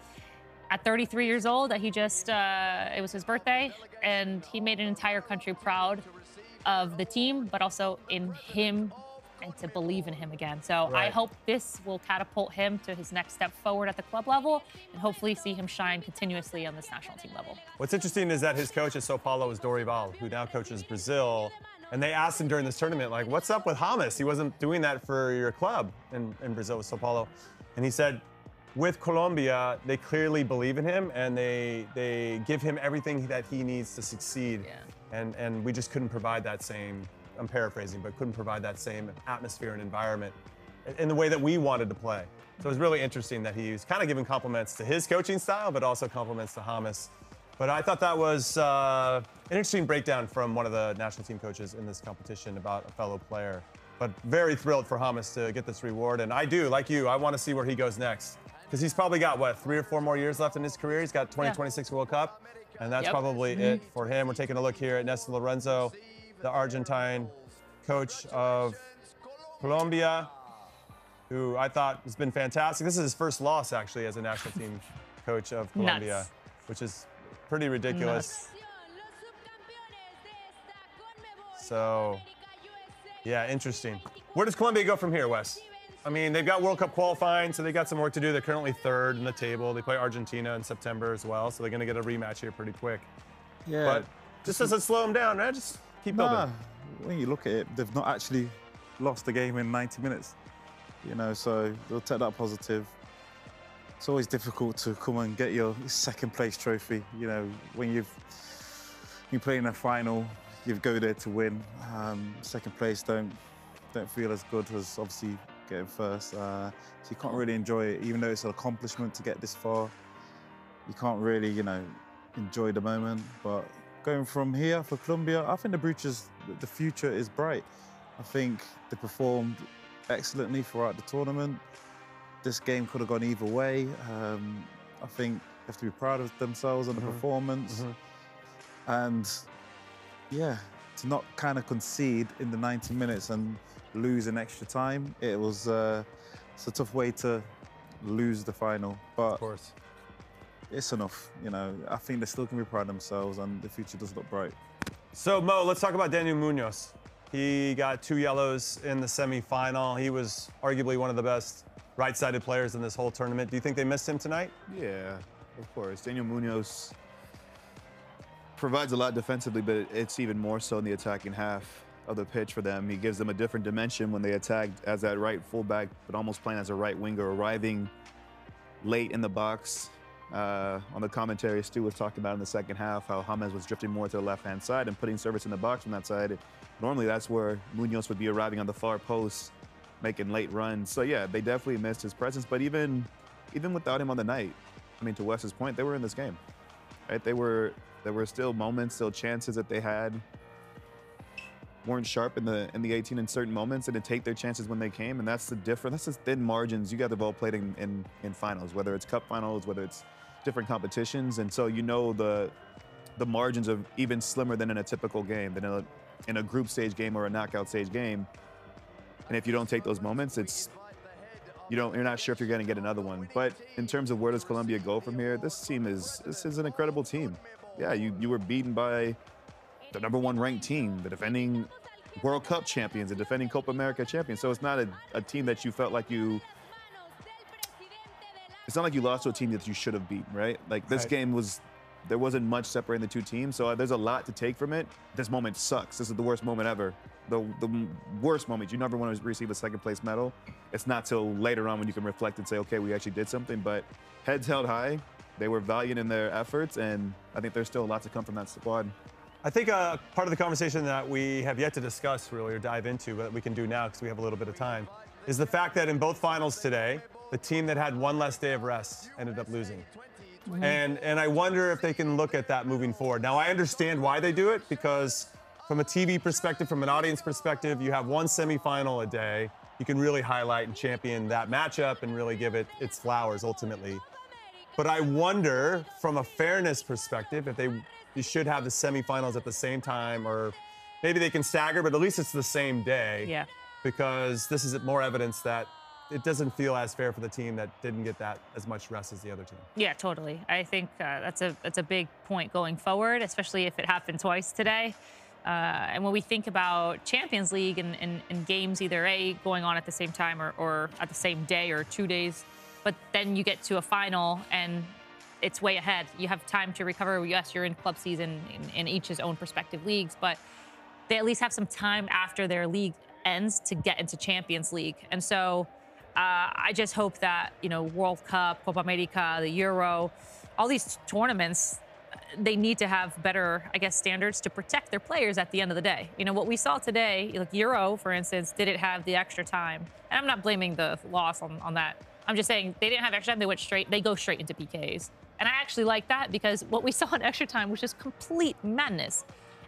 at 33 years old. That he just, it was his birthday, and he made an entire country proud of the team, but also in him, and to believe in him again. So right. I hope this will catapult him to his next step forward at the club level, and hopefully see him shine continuously on this national team level. What's interesting is that his coach at Sao Paulo is Dorival, who now coaches Brazil. And they asked him during this tournament, like, what's up with James? He wasn't doing that for your club in Brazil with Sao Paulo. And he said, with Colombia, they clearly believe in him, and they give him everything that he needs to succeed. Yeah. And we just couldn't provide that same, I'm paraphrasing, but couldn't provide that same atmosphere and environment in the way that we wanted to play. So it was really interesting that he was kind of giving compliments to his coaching style, but also compliments to James. But I thought that was an interesting breakdown from one of the national team coaches in this competition about a fellow player. But very thrilled for James to get this reward. And I do, like you, I want to see where he goes next. Because he's probably got, 3 or 4 more years left in his career. He's got 2026 World Cup. And that's probably it for him. We're taking a look here at Nestor Lorenzo, the Argentine coach of Colombia, who I thought has been fantastic. This is his first loss, actually, as a national team coach of Colombia, which is pretty ridiculous. So, yeah, interesting. Where does Colombia go from here, Wes? I mean, they've got World Cup qualifying, so they got some work to do. They're currently 3rd in the table. They play Argentina in September as well, so they're going to get a rematch here pretty quick. Yeah. But just doesn't slow them down, right? Just keep building. When you look at it, they've not actually lost the game in 90 minutes. So they'll take that positive. It's always difficult to come and get your 2nd place trophy. When you play in a final, you go there to win. 2nd place don't feel as good as obviously getting 1st. So you can't really enjoy it, even though it's an accomplishment to get this far. You can't really, enjoy the moment. But going from here for Colombia, I think the future is bright. I think they performed excellently throughout the tournament. This game could have gone either way. I think they have to be proud of themselves and the performance. And yeah, to not kind of concede in the 90 minutes and lose in extra time, it's a tough way to lose the final. But of course, it's enough. I think they still can be proud of themselves, and the future does look bright. So Mo, let's talk about Daniel Munoz. He got 2 yellows in the semifinal. He was arguably one of the best right-sided players in this whole tournament. Do you think they missed him tonight? Yeah, of course. Daniel Munoz provides a lot defensively, but it's even more so in the attacking half of the pitch for them. He gives them a different dimension when they attack as that right fullback, but almost playing as a right winger, arriving late in the box. On the commentary, Stu was talking about in the second half how James was drifting more to the left-hand side and putting service in the box from that side. Normally, that's where Munoz would be arriving on the far post, making late runs. So yeah, they definitely missed his presence. But even without him on the night, I mean, to Wes's point, they were in this game, right? There were still moments, still chances that they had. weren't sharp in the 18 in certain moments and to take their chances when they came. And that's the difference. That's the thin margins. You guys have all played in finals, whether it's cup finals, whether it's different competitions. And so you know the margins are even slimmer than in a typical game, than in a group stage game or a knockout stage game. And if you don't take those moments, you're not sure if you're going to get another one. But in terms of where does Colombia go from here, this is an incredible team. Yeah, you were beaten by the #1 ranked team, the defending World Cup champions, the defending Copa America champions. So it's not a team that you felt like it's not like you lost to a team that you should have beaten, right? Like this game there wasn't much separating the two teams. So there's a lot to take from it. This moment sucks. This is the worst moment ever. The worst moment. You never want to receive a second place medal. It's not till later on when you can reflect and say, okay, we actually did something, but heads held high. They were valiant in their efforts, and I think there's still a lot to come from that squad. I think part of the conversation that we have yet to discuss really or dive into, but we can do now because we have a little bit of time, is the fact that in both finals today, the team that had one less day of rest ended up losing. And I wonder if they can look at that moving forward. Now, I understand why they do it, because from a TV perspective, from an audience perspective, you have one semifinal a day. You can really highlight and champion that matchup and really give it its flowers ultimately. But I wonder, from a fairness perspective, if you should have the semifinals at the same time, or maybe they can stagger, but at least it's the same day. Yeah. Because this is more evidence that it doesn't feel as fair for the team that didn't get that as much rest as the other team. Yeah, totally. I think that's a big point going forward, especially if it happened twice today. And when we think about Champions League and games either going on at the same time or at the same day or 2 days, but then you get to a final and it's way ahead. You have time to recover. Yes, you're in club season in each's own respective leagues, but they at least have some time after their league ends to get into Champions League. And so I just hope that, World Cup, Copa America, the Euro, all these tournaments, they need to have better, standards to protect their players at the end of the day. What we saw today, like Euro, for instance, didn't have the extra time. And I'm not blaming the loss on that. I'm just saying they didn't have extra time. They go straight into PKs. And I actually like that, because what we saw in extra time was just complete madness.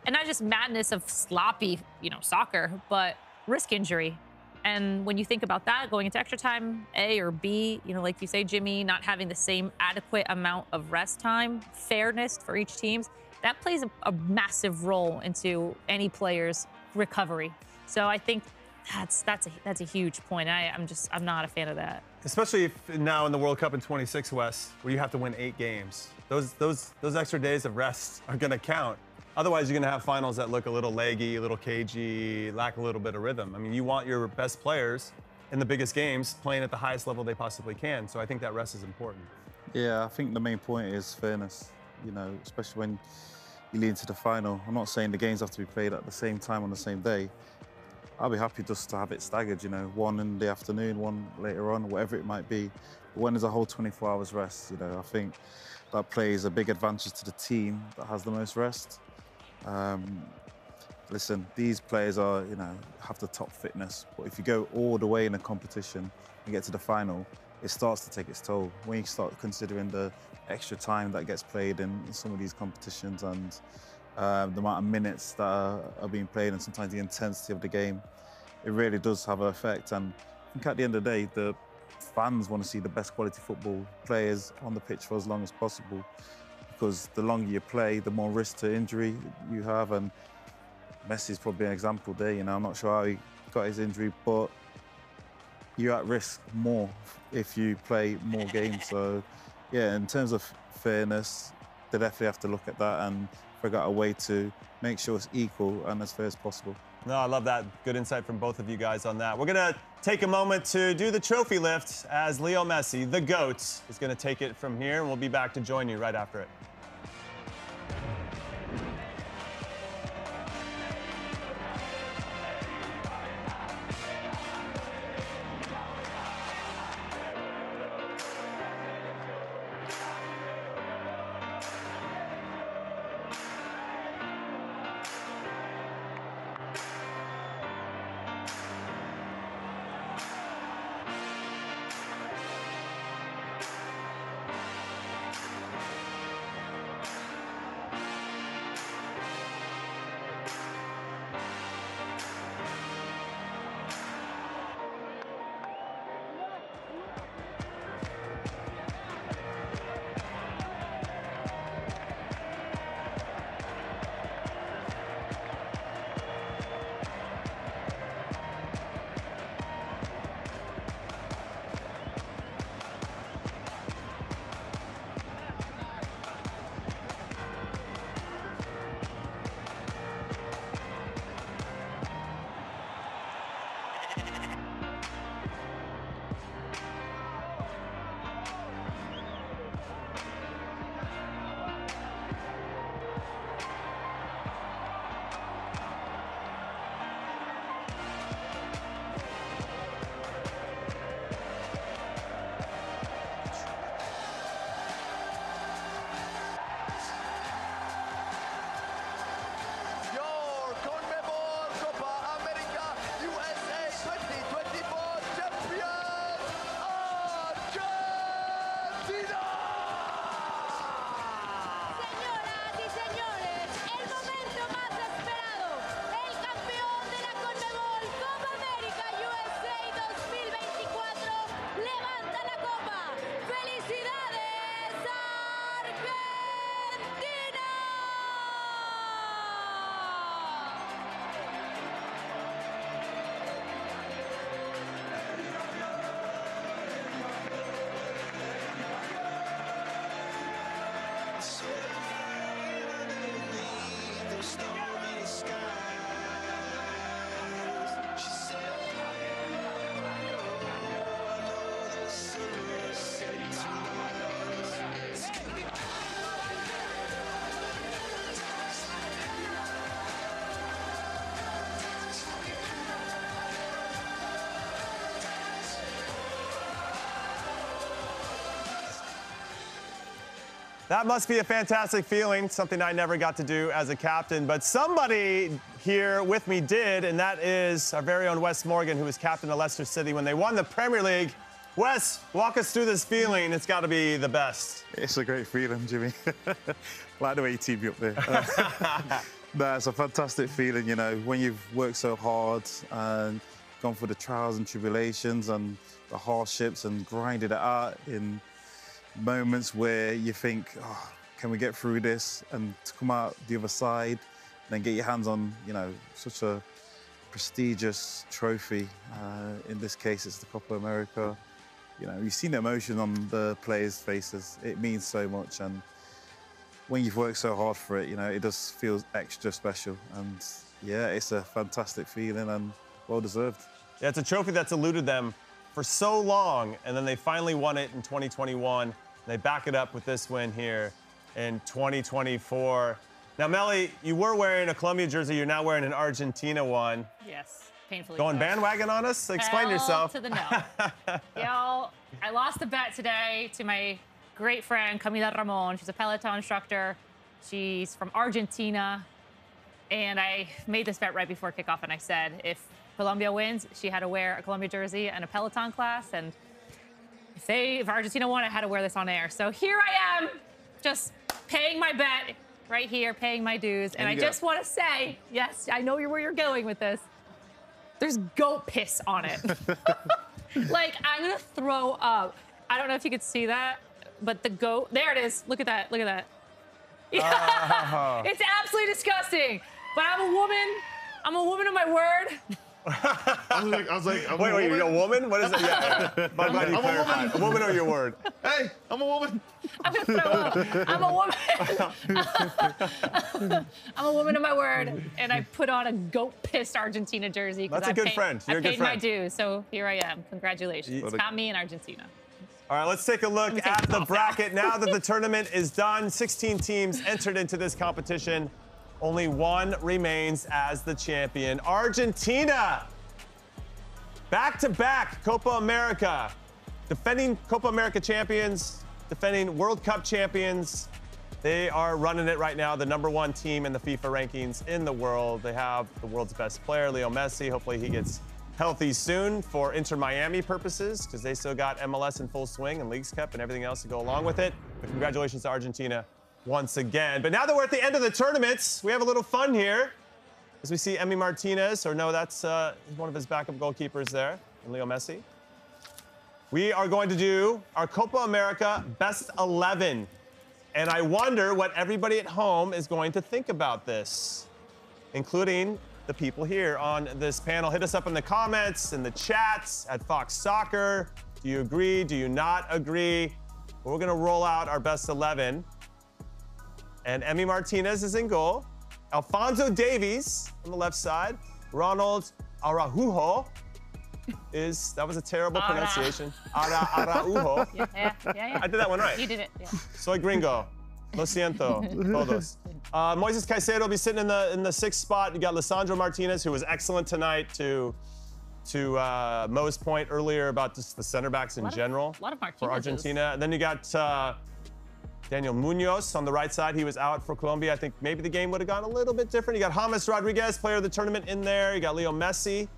And not just madness of sloppy, soccer, but risk injury. And when you think about that, going into extra time, A or B, like you say, Jimmy, not having the same adequate amount of rest time, fairness for each team, that plays a massive role into any player's recovery. So I think that's a huge point. I'm not a fan of that. Especially if now in the World Cup in 26, Wes, where you have to win 8 games. Those extra days of rest are going to count. Otherwise, you're going to have finals that look a little leggy, a little cagey, lack a little bit of rhythm. I mean, you want your best players in the biggest games playing at the highest level they possibly can. So I think that rest is important. Yeah, I think the main point is fairness, especially when you lead into the final. I'm not saying the games have to be played at the same time on the same day. I'll be happy just to have it staggered, one in the afternoon, one later on, whatever it might be. But when there's a whole 24 hours rest, I think that plays a big advantage to the team that has the most rest. Listen, these players are, have the top fitness, but if you go all the way in a competition and get to the final, it starts to take its toll. When you start considering the extra time that gets played in some of these competitions and the amount of minutes that are being played and sometimes the intensity of the game, it really does have an effect. And I think at the end of the day, the fans want to see the best quality football players on the pitch for as long as possible, because the longer you play, the more risk to injury you have. And Messi's probably an example there. I'm not sure how he got his injury, but you're at risk more if you play more games. So, yeah, in terms of fairness, they definitely have to look at that and figure out a way to make sure it's equal and as fair as possible. No, I love that. Good insight from both of you guys on that. We're going to take a moment to do the trophy lift as Leo Messi, the GOAT, is going to take it from here, and we'll be back to join you right after it. That must be a fantastic feeling, something I never got to do as a captain, but somebody here with me did, and that is our very own Wes Morgan, who was captain of Leicester City when they won the Premier League. Wes, walk us through this feeling. It's got to be the best. It's a great feeling, Jimmy. Like the way you teed me up there. No, it's a fantastic feeling, you know, when you've worked so hard and gone through the trials and tribulations and the hardships and grinded it out in moments where you think, oh, can we get through this? And to come out the other side and then get your hands on, you know, such a prestigious trophy. In this case, it's the Copa America. You know, you've seen the emotion on the players' faces. It means so much. And when you've worked so hard for it, you know, it does feel extra special. And yeah, it's a fantastic feeling and well-deserved. Yeah, it's a trophy that's eluded them for so long, and then they finally won it in 2021. They back it up with this win here in 2024. Now, Melly, you were wearing a Colombia jersey. You're now wearing an Argentina one. Yes. Painfully Going so. bandwagon on us? Explain yourself. To the no. Y'all, I lost a bet today to my great friend, Camila Ramon. She's a Peloton instructor. She's from Argentina. And I made this bet right before kickoff, and I said if Colombia wins, she had to wear a Colombia jersey and a Peloton class. And if Argentina won, I had to wear this on air. So here I am, just paying my bet right here, paying my dues. And I just want to say, yes, I know where you're going with this. There's goat piss on it. Like, I'm going to throw up. I don't know if you could see that, but the goat, there it is. Look at that. Look at that. Yeah. It's absolutely disgusting. But I'm a woman. I'm a woman of my word. I was like, wait, you're a woman? What is it? Yeah. I'm glad you clarified. A woman or your word? Hey, I'm a woman. I'm going to throw up. I'm a woman. I'm a woman of my word, and I put on a goat-pissed Argentina jersey. That's a good friend. You're a good friend. I paid my dues, so here I am. Congratulations. It's got me in Argentina. All right, let's take a look at the bracket. Now that the tournament is done, 16 teams entered into this competition. Only one remains as the champion. Argentina, back-to-back Copa America. Defending Copa America champions, defending World Cup champions. They are running it right now, the #1 team in the FIFA rankings in the world. They have the world's best player, Leo Messi. Hopefully he gets healthy soon for Inter Miami purposes, because they still got MLS in full swing and Leagues Cup and everything else to go along with it. But congratulations to Argentina once again. But now that we're at the end of the tournaments, we have a little fun here as we see Emi Martinez, or no, that's one of his backup goalkeepers there, and Leo Messi. We are going to do our Copa America Best 11. And I wonder what everybody at home is going to think about this, including the people here on this panel. Hit us up in the comments, in the chats, at Fox Soccer. Do you agree? Do you not agree? We're going to roll out our Best 11. And Emi Martinez is in goal. Alphonso Davies on the left side. Ronald Araujo that was a terrible pronunciation. Araujo. Yeah. I did that one right. You did it, yeah. Soy gringo. Lo siento, todos. Moises Caicedo will be sitting in the 6th spot. You got Lisandro Martinez, who was excellent tonight, to Mo's point earlier about just the center backs in general a lot of for Argentina. And then you got Daniel Munoz on the right side. He was out for Colombia. I think maybe the game would have gone a little bit different. You got James Rodriguez, player of the tournament, in there. You got Leo Messi,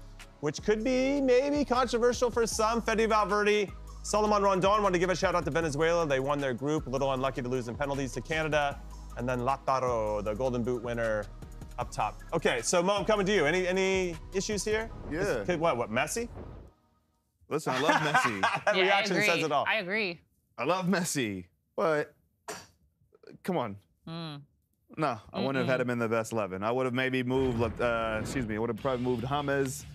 which could be maybe controversial for some. Fede Valverde, Solomon Rondon. Want to give a shout out to Venezuela. They won their group. A little unlucky to lose in penalties to Canada. And then Lautaro, the Golden Boot winner, up top. Okay, so Mo, I'm coming to you. Any issues here? Yeah. What, Messi? Listen, I love Messi. That reaction says it all. I agree. I love Messi, but come on. No, I wouldn't have had him in the best 11. I would have maybe moved, I would have probably moved James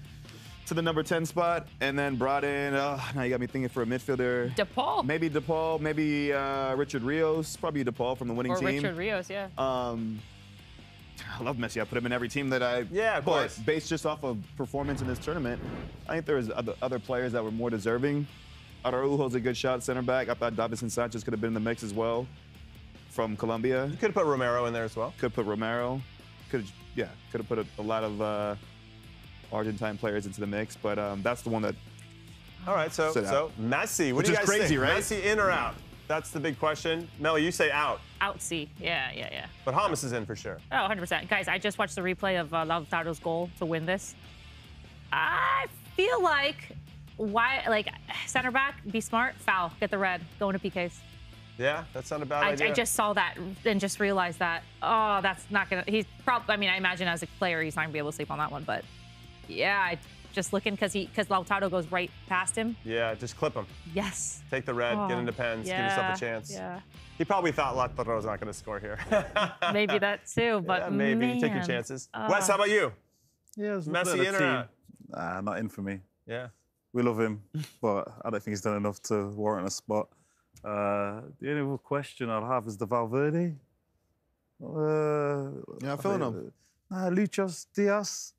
to the number 10 spot and then brought in, now you got me thinking for a midfielder. DePaul. Maybe DePaul, maybe Richard Rios, probably DePaul from the winning team. Or Richard Rios, yeah. I love Messi. I put him in every team that I put, based just off of performance in this tournament. I think there was other players that were more deserving. Araujo's a good shot center back. I thought Davison Sanchez could have been in the mix as well from Colombia. You could have put Romero in there as well. Could put Romero. Could have put a lot of Argentine players into the mix, but that's the one that. All right, so Messi. What do you guys think? Right? Messi in or out? That's the big question. Mel, you say out. Outsy. Yeah. But James is in for sure. Oh, 100%. Guys, I just watched the replay of Lautaro's goal to win this. I feel like, center back, be smart, foul, get the red, go into PKs. Yeah, that's not a bad idea. I just saw that and just realized that, oh, that's not going to, he's probably, I mean, I imagine as a player, he's not going to be able to sleep on that one. But yeah, just looking because Lautaro goes right past him. Yeah, just clip him. Yes. Take the red, get into pens, give yourself a chance. Yeah. He probably thought Lautaro's not going to score here. Maybe that too, but yeah, maybe. Man. Take your chances. Wes, how about you? Yeah, it's Messi in or out? Nah, not in for me. Yeah. We love him, but I don't think he's done enough to warrant a spot. The only other question I'll have is the Valverde. Yeah, I'm feeling him. Luchos Diaz,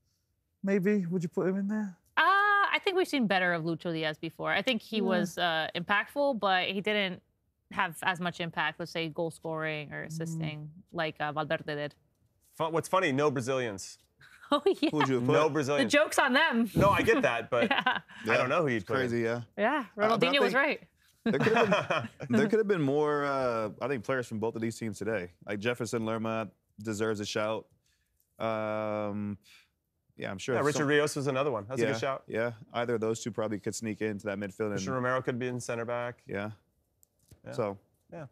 maybe. Would you put him in there? I think we've seen better of Lucho Diaz before. I think he was impactful, but he didn't have as much impact, let's say, goal scoring or assisting like Valverde did. What's funny, no Brazilians. Oh, yeah. Who'd you put? No The Brazilians. joke's on them. No, I get that, but Yeah. I don't know who you'd put in. Crazy, yeah. Yeah, Ronaldinho was right. There could have been more, I think, players from both of these teams today. Like Jefferson Lerma deserves a shout. Yeah, I'm sure. Yeah, Richard Rios was another one. That's a good shout. Yeah, either of those two probably could sneak into that midfield. Christian Romero could be in center back. Yeah. Yeah. So. Yeah.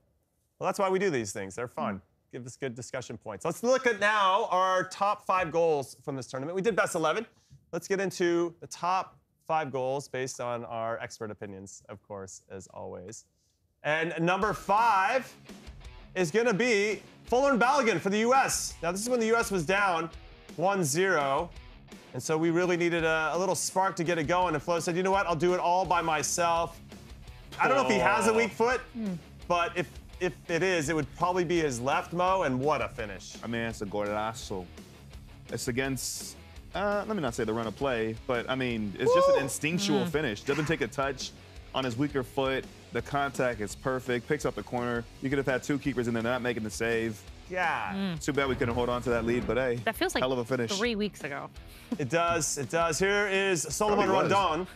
Well, that's why we do these things. They're fun. Give us good discussion points. Let's look at now our top 5 goals from this tournament. We did best 11. Let's get into the top 5 goals based on our expert opinions, of course, as always. And number 5 is going to be Fuller and Balogun for the U.S. Now, this is when the U.S. was down 1-0. And so we really needed a little spark to get it going. And Flo said, you know what? I'll do it all by myself. I don't know if he has a weak foot, but if it is, it would probably be his left, Mo, and what a finish. I mean, it's a golazo. It's against, let me not say the run of play, but I mean, it's just an instinctual finish. Doesn't take a touch on his weaker foot. The contact is perfect, picks up the corner. You could have had 2 keepers in there not making the save. Yeah. Too bad we couldn't hold on to that lead, but hey, That feels like hell of a finish. 3 weeks ago. It does. It does. Here is Solomon Probably was. Rondon.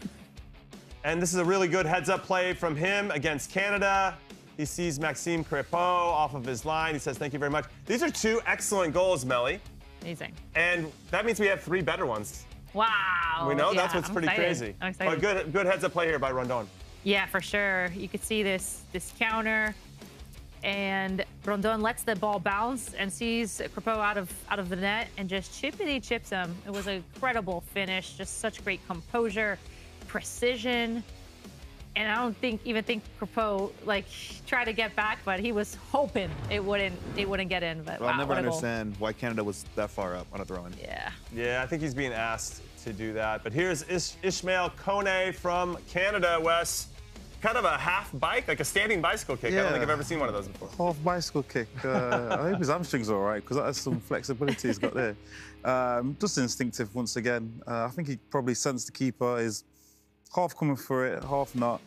And this is a really good heads-up play from him against Canada. He sees Maxime Crépeau off of his line. He says, thank you very much. These are 2 excellent goals, Melly. Amazing. And that means we have 3 better ones. Wow. We know Yeah, that's what's I'm pretty excited. crazy. I'm excited. But good heads-up play here by Rondon. Yeah, for sure. You could see this counter, and Rondon lets the ball bounce and sees Crépeau out of the net and just chippity chips him. It was an incredible finish, just such great composure, precision. And I don't even think Crépeau tried to get back, but he was hoping it wouldn't get in. But Well, wow, I'll never what a goal. understand why Canada was that far up on a throw-in. Yeah. Yeah, I think he's being asked to do that. But here's Ishmael Kone from Canada, Wes. Kind of a half bike, like a standing bicycle kick. I don't think I've ever seen one of those before. Half bicycle kick. I hope his hamstring's all right, because that has some flexibility he's got there. Just instinctive once again. I think he probably sensed the keeper is half coming for it, half not.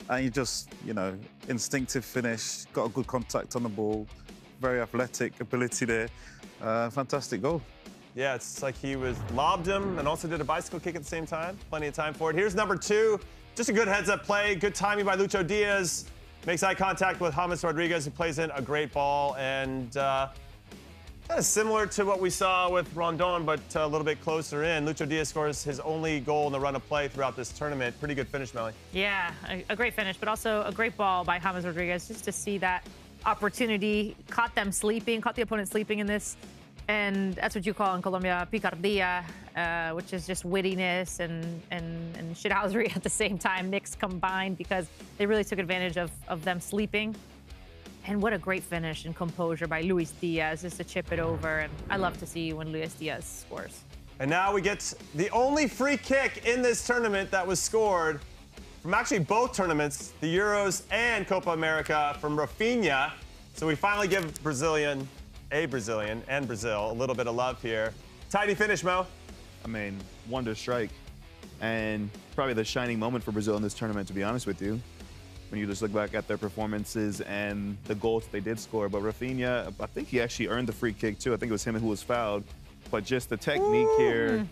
And he just, instinctive finish, got a good contact on the ball, very athletic ability there. Fantastic goal. Yeah, it's like he lobbed him and also did a bicycle kick at the same time. Plenty of time for it. Here's number 2. Just a good heads-up play. Good timing by Lucho Diaz. Makes eye contact with James Rodriguez, who plays in a great ball. And kind of similar to what we saw with Rondon, but a little bit closer in. Lucho Diaz scores his only goal in the run of play throughout this tournament. Pretty good finish, Melly. Yeah, a great finish, but also a great ball by James Rodriguez just to see that opportunity. Caught the opponent sleeping in this. And that's what you call in Colombia picardia, which is just wittiness and shithousery at the same time, mixed combined, because they really took advantage of them sleeping. And what a great finish and composure by Luis Diaz just to chip it over. And I love to see when Luis Diaz scores. And now we get the only free kick in this tournament that was scored from actually both tournaments, the Euros and Copa America, from Rafinha. So we finally give Brazil and Brazil a little bit of love here. Tidy finish, Mo. I mean, wonder strike. And probably the shining moment for Brazil in this tournament, to be honest with you, when you just look back at their performances and the goals that they did score. But Rafinha, I think he actually earned the free kick, too. I think it was him who was fouled. But just the technique here,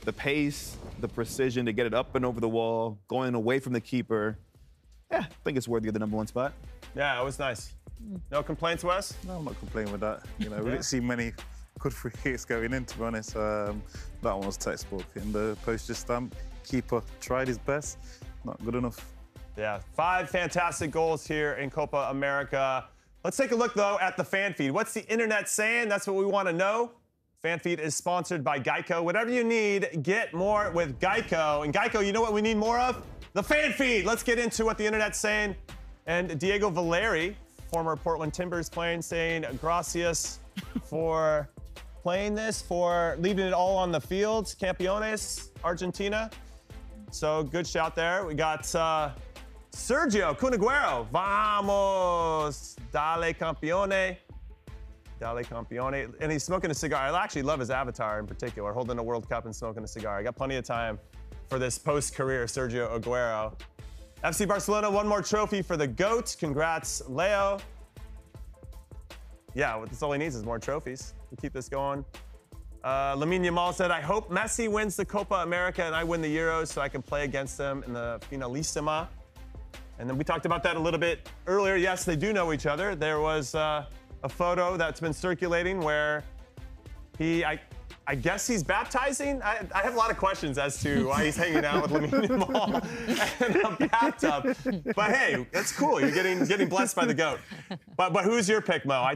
the pace, the precision to get it up and over the wall, going away from the keeper. Yeah, I think it's worthy of the #1 spot. Yeah, it was nice. No complaints, Wes? No, I'm not complaining with that. You know, we didn't see many good free kicks going in, to be honest. That one was textbook. In the postage stamp, keeper tried his best. Not good enough. Yeah, 5 fantastic goals here in Copa America. Let's take a look, though, at the fan feed. What's the internet saying? That's what we want to know. Fan feed is sponsored by GEICO. Whatever you need, get more with GEICO. And GEICO, you know what we need more of? The fan feed. Let's get into what the internet's saying. And Diego Valeri, former Portland Timbers player, saying gracias for playing this, for leaving it all on the field. Campeones, Argentina. So good shout there. We got Sergio Cunaguero. Vamos, dale campeone. Dale campeone. And he's smoking a cigar. I actually love his avatar in particular, holding a World Cup and smoking a cigar. I got plenty of time for this post-career Sergio Aguero. FC Barcelona, 1 more trophy for the GOAT. Congrats, Leo. Yeah, that's all he needs is more trophies. We'll keep this going. Lamine Yamal said, I hope Messi wins the Copa America and I win the Euros so I can play against them in the Finalissima. And then we talked about that a little bit earlier. Yes, they do know each other. There was a photo that's been circulating where I guess he's baptizing. I have a lot of questions as to why he's hanging out with Lamine Yamal in a bathtub. But hey, that's cool. You're getting blessed by the GOAT. But who's your pick, Mo? I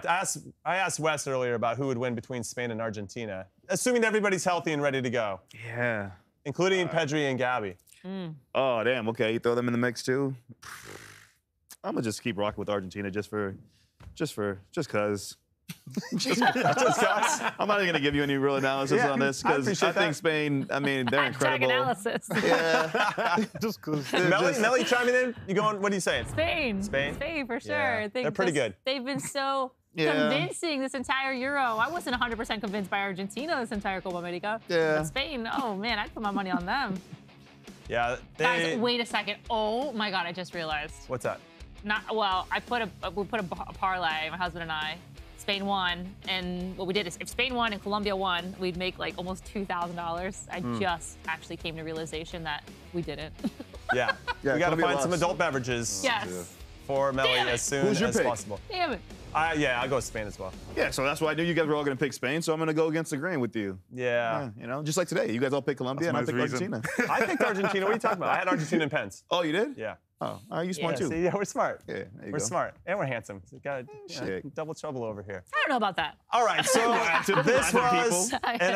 asked Wes earlier about who would win between Spain and Argentina, assuming everybody's healthy and ready to go. Yeah. Including Pedri and Gavi. Oh, damn. Okay, you throw them in the mix too. I'm gonna just keep rocking with Argentina just cause. I'm not even gonna give you any real analysis on this because I think Spain. I mean, they're incredible. Analysis. Yeah. Just because. Melly chiming in. You going? What are you saying? Spain for sure. Yeah. They're pretty good. They've been so convincing this entire Euro. I wasn't 100% convinced by Argentina this entire Copa America. Yeah. But Spain, oh man, I'd put my money on them. Yeah. Guys, wait a second. Oh my God, I just realized. What's that? We put a parlay, my husband and I. Spain won, and what we did is if Spain won and Colombia won, we'd make like almost $2,000. I just actually came to realization that we didn't. Yeah. We got to find some adult beverages for Melly as soon as possible. Damn it. Yeah, I'll go with Spain as well. Yeah, so that's why I knew you guys were all going to pick Spain, so I'm going to go against the grain with you. Yeah. You know, just like today. You guys all picked Colombia, and I picked Argentina. I picked Argentina. What are you talking about? I had Argentina and pens. Oh, you did? Yeah. Oh, you smart too. See, yeah, we're smart. Yeah, we're smart. And we're handsome. So got double trouble over here. I don't know about that. All right, so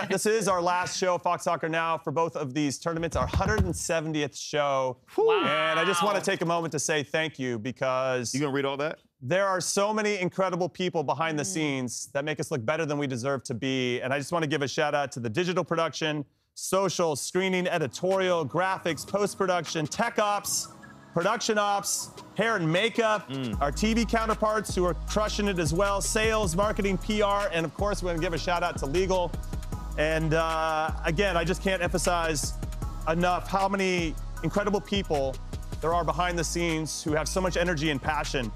this is our last show, Fox Soccer Now, for both of these tournaments, our 170th show. Wow. And I just want to take a moment to say thank you because... You going to read all that? There are so many incredible people behind the scenes that make us look better than we deserve to be. And I just want to give a shout out to the digital production, social, screening, editorial, graphics, post-production, tech ops, production ops, hair and makeup, our TV counterparts who are crushing it as well, sales, marketing, PR, and of course, we're going to give a shout out to legal. And again, I just can't emphasize enough how many incredible people there are behind the scenes who have so much energy and passion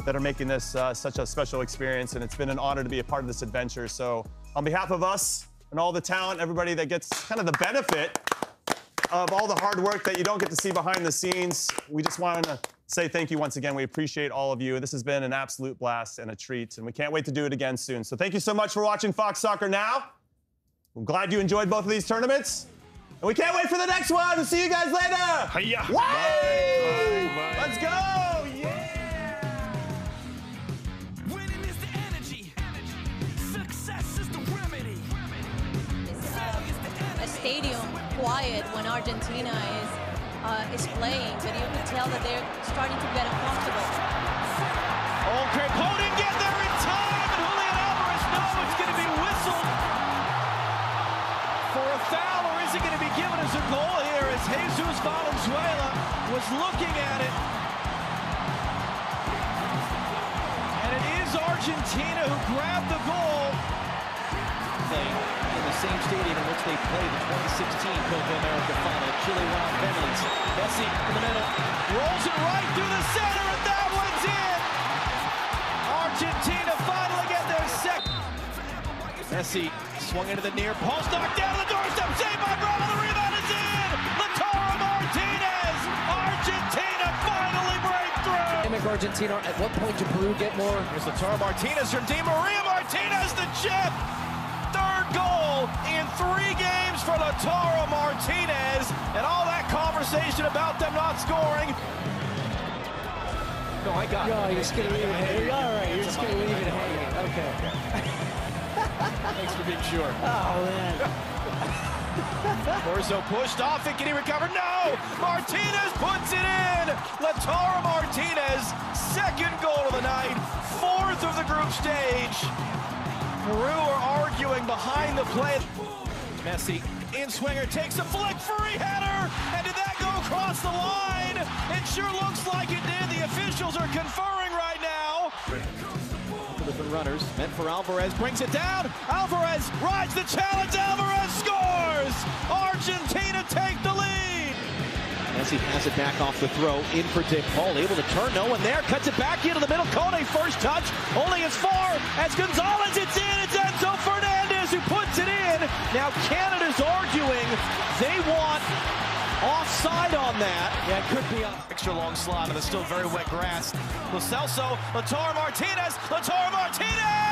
that are making this such a special experience. And it's been an honor to be a part of this adventure. So on behalf of us and all the talent, everybody that gets kind of the benefit of all the hard work that you don't get to see behind the scenes, we just want to say thank you once again. We appreciate all of you. This has been an absolute blast and a treat, and we can't wait to do it again soon. So thank you so much for watching Fox Soccer Now. I'm glad you enjoyed both of these tournaments, and we can't wait for the next one. We'll see you guys later. Hiya. Bye. Let's go. Stadium quiet when Argentina is playing, but you can tell that they're starting to get uncomfortable. Oh, Crepo didn't get there in time, and Julian Alvarez, no, it's going to be whistled for a foul, or is it going to be given as a goal here as Jesus Valenzuela was looking at it. And it is Argentina who grabbed the goal. In the same stadium in which they played the 2016 Copa America final. Chile won on penalties. Messi in the middle, rolls it right through the center, and that one's in! Argentina finally get their second. Messi swung into the near post, knocked down the doorstep, saved by Bravo, the rebound is in! Lautaro Martinez! Argentina finally break through! Argentina. At what point did Peru get more? Here's Lautaro Martinez from Di Maria. Martinez, the chip. Third goal in 3 games for Lautaro Martinez. And all that conversation about them not scoring. No, I got it. You're just going to leave it hanging. All right, you're just going to leave it hanging. Okay. Thanks for being sure. Oh, man. Corzo pushed off it. Can he recover? No! Martinez puts it in! Lautaro Martinez, second goal of the night, 4th of the group stage. Peru are arguing behind the play. Messi, in-swinger, takes a flick, free header! And did that go across the line? It sure looks like it did. The officials are conferring right now. Different runners, meant for Alvarez, brings it down. Alvarez rides the challenge. Alvarez scores! Argentina take the lead. Messi has it back off the throw, in for De Paul, able to turn, no one there, cuts it back into the middle. Kone first touch, only as far as Gonzalez. It's in. It's Enzo Fernandez who puts it in. Now Canada's arguing they want offside on that. Yeah, it could be on. Extra long slot, and it's still very wet grass. Lo Celso, Lautaro Martinez, Lautaro Martinez!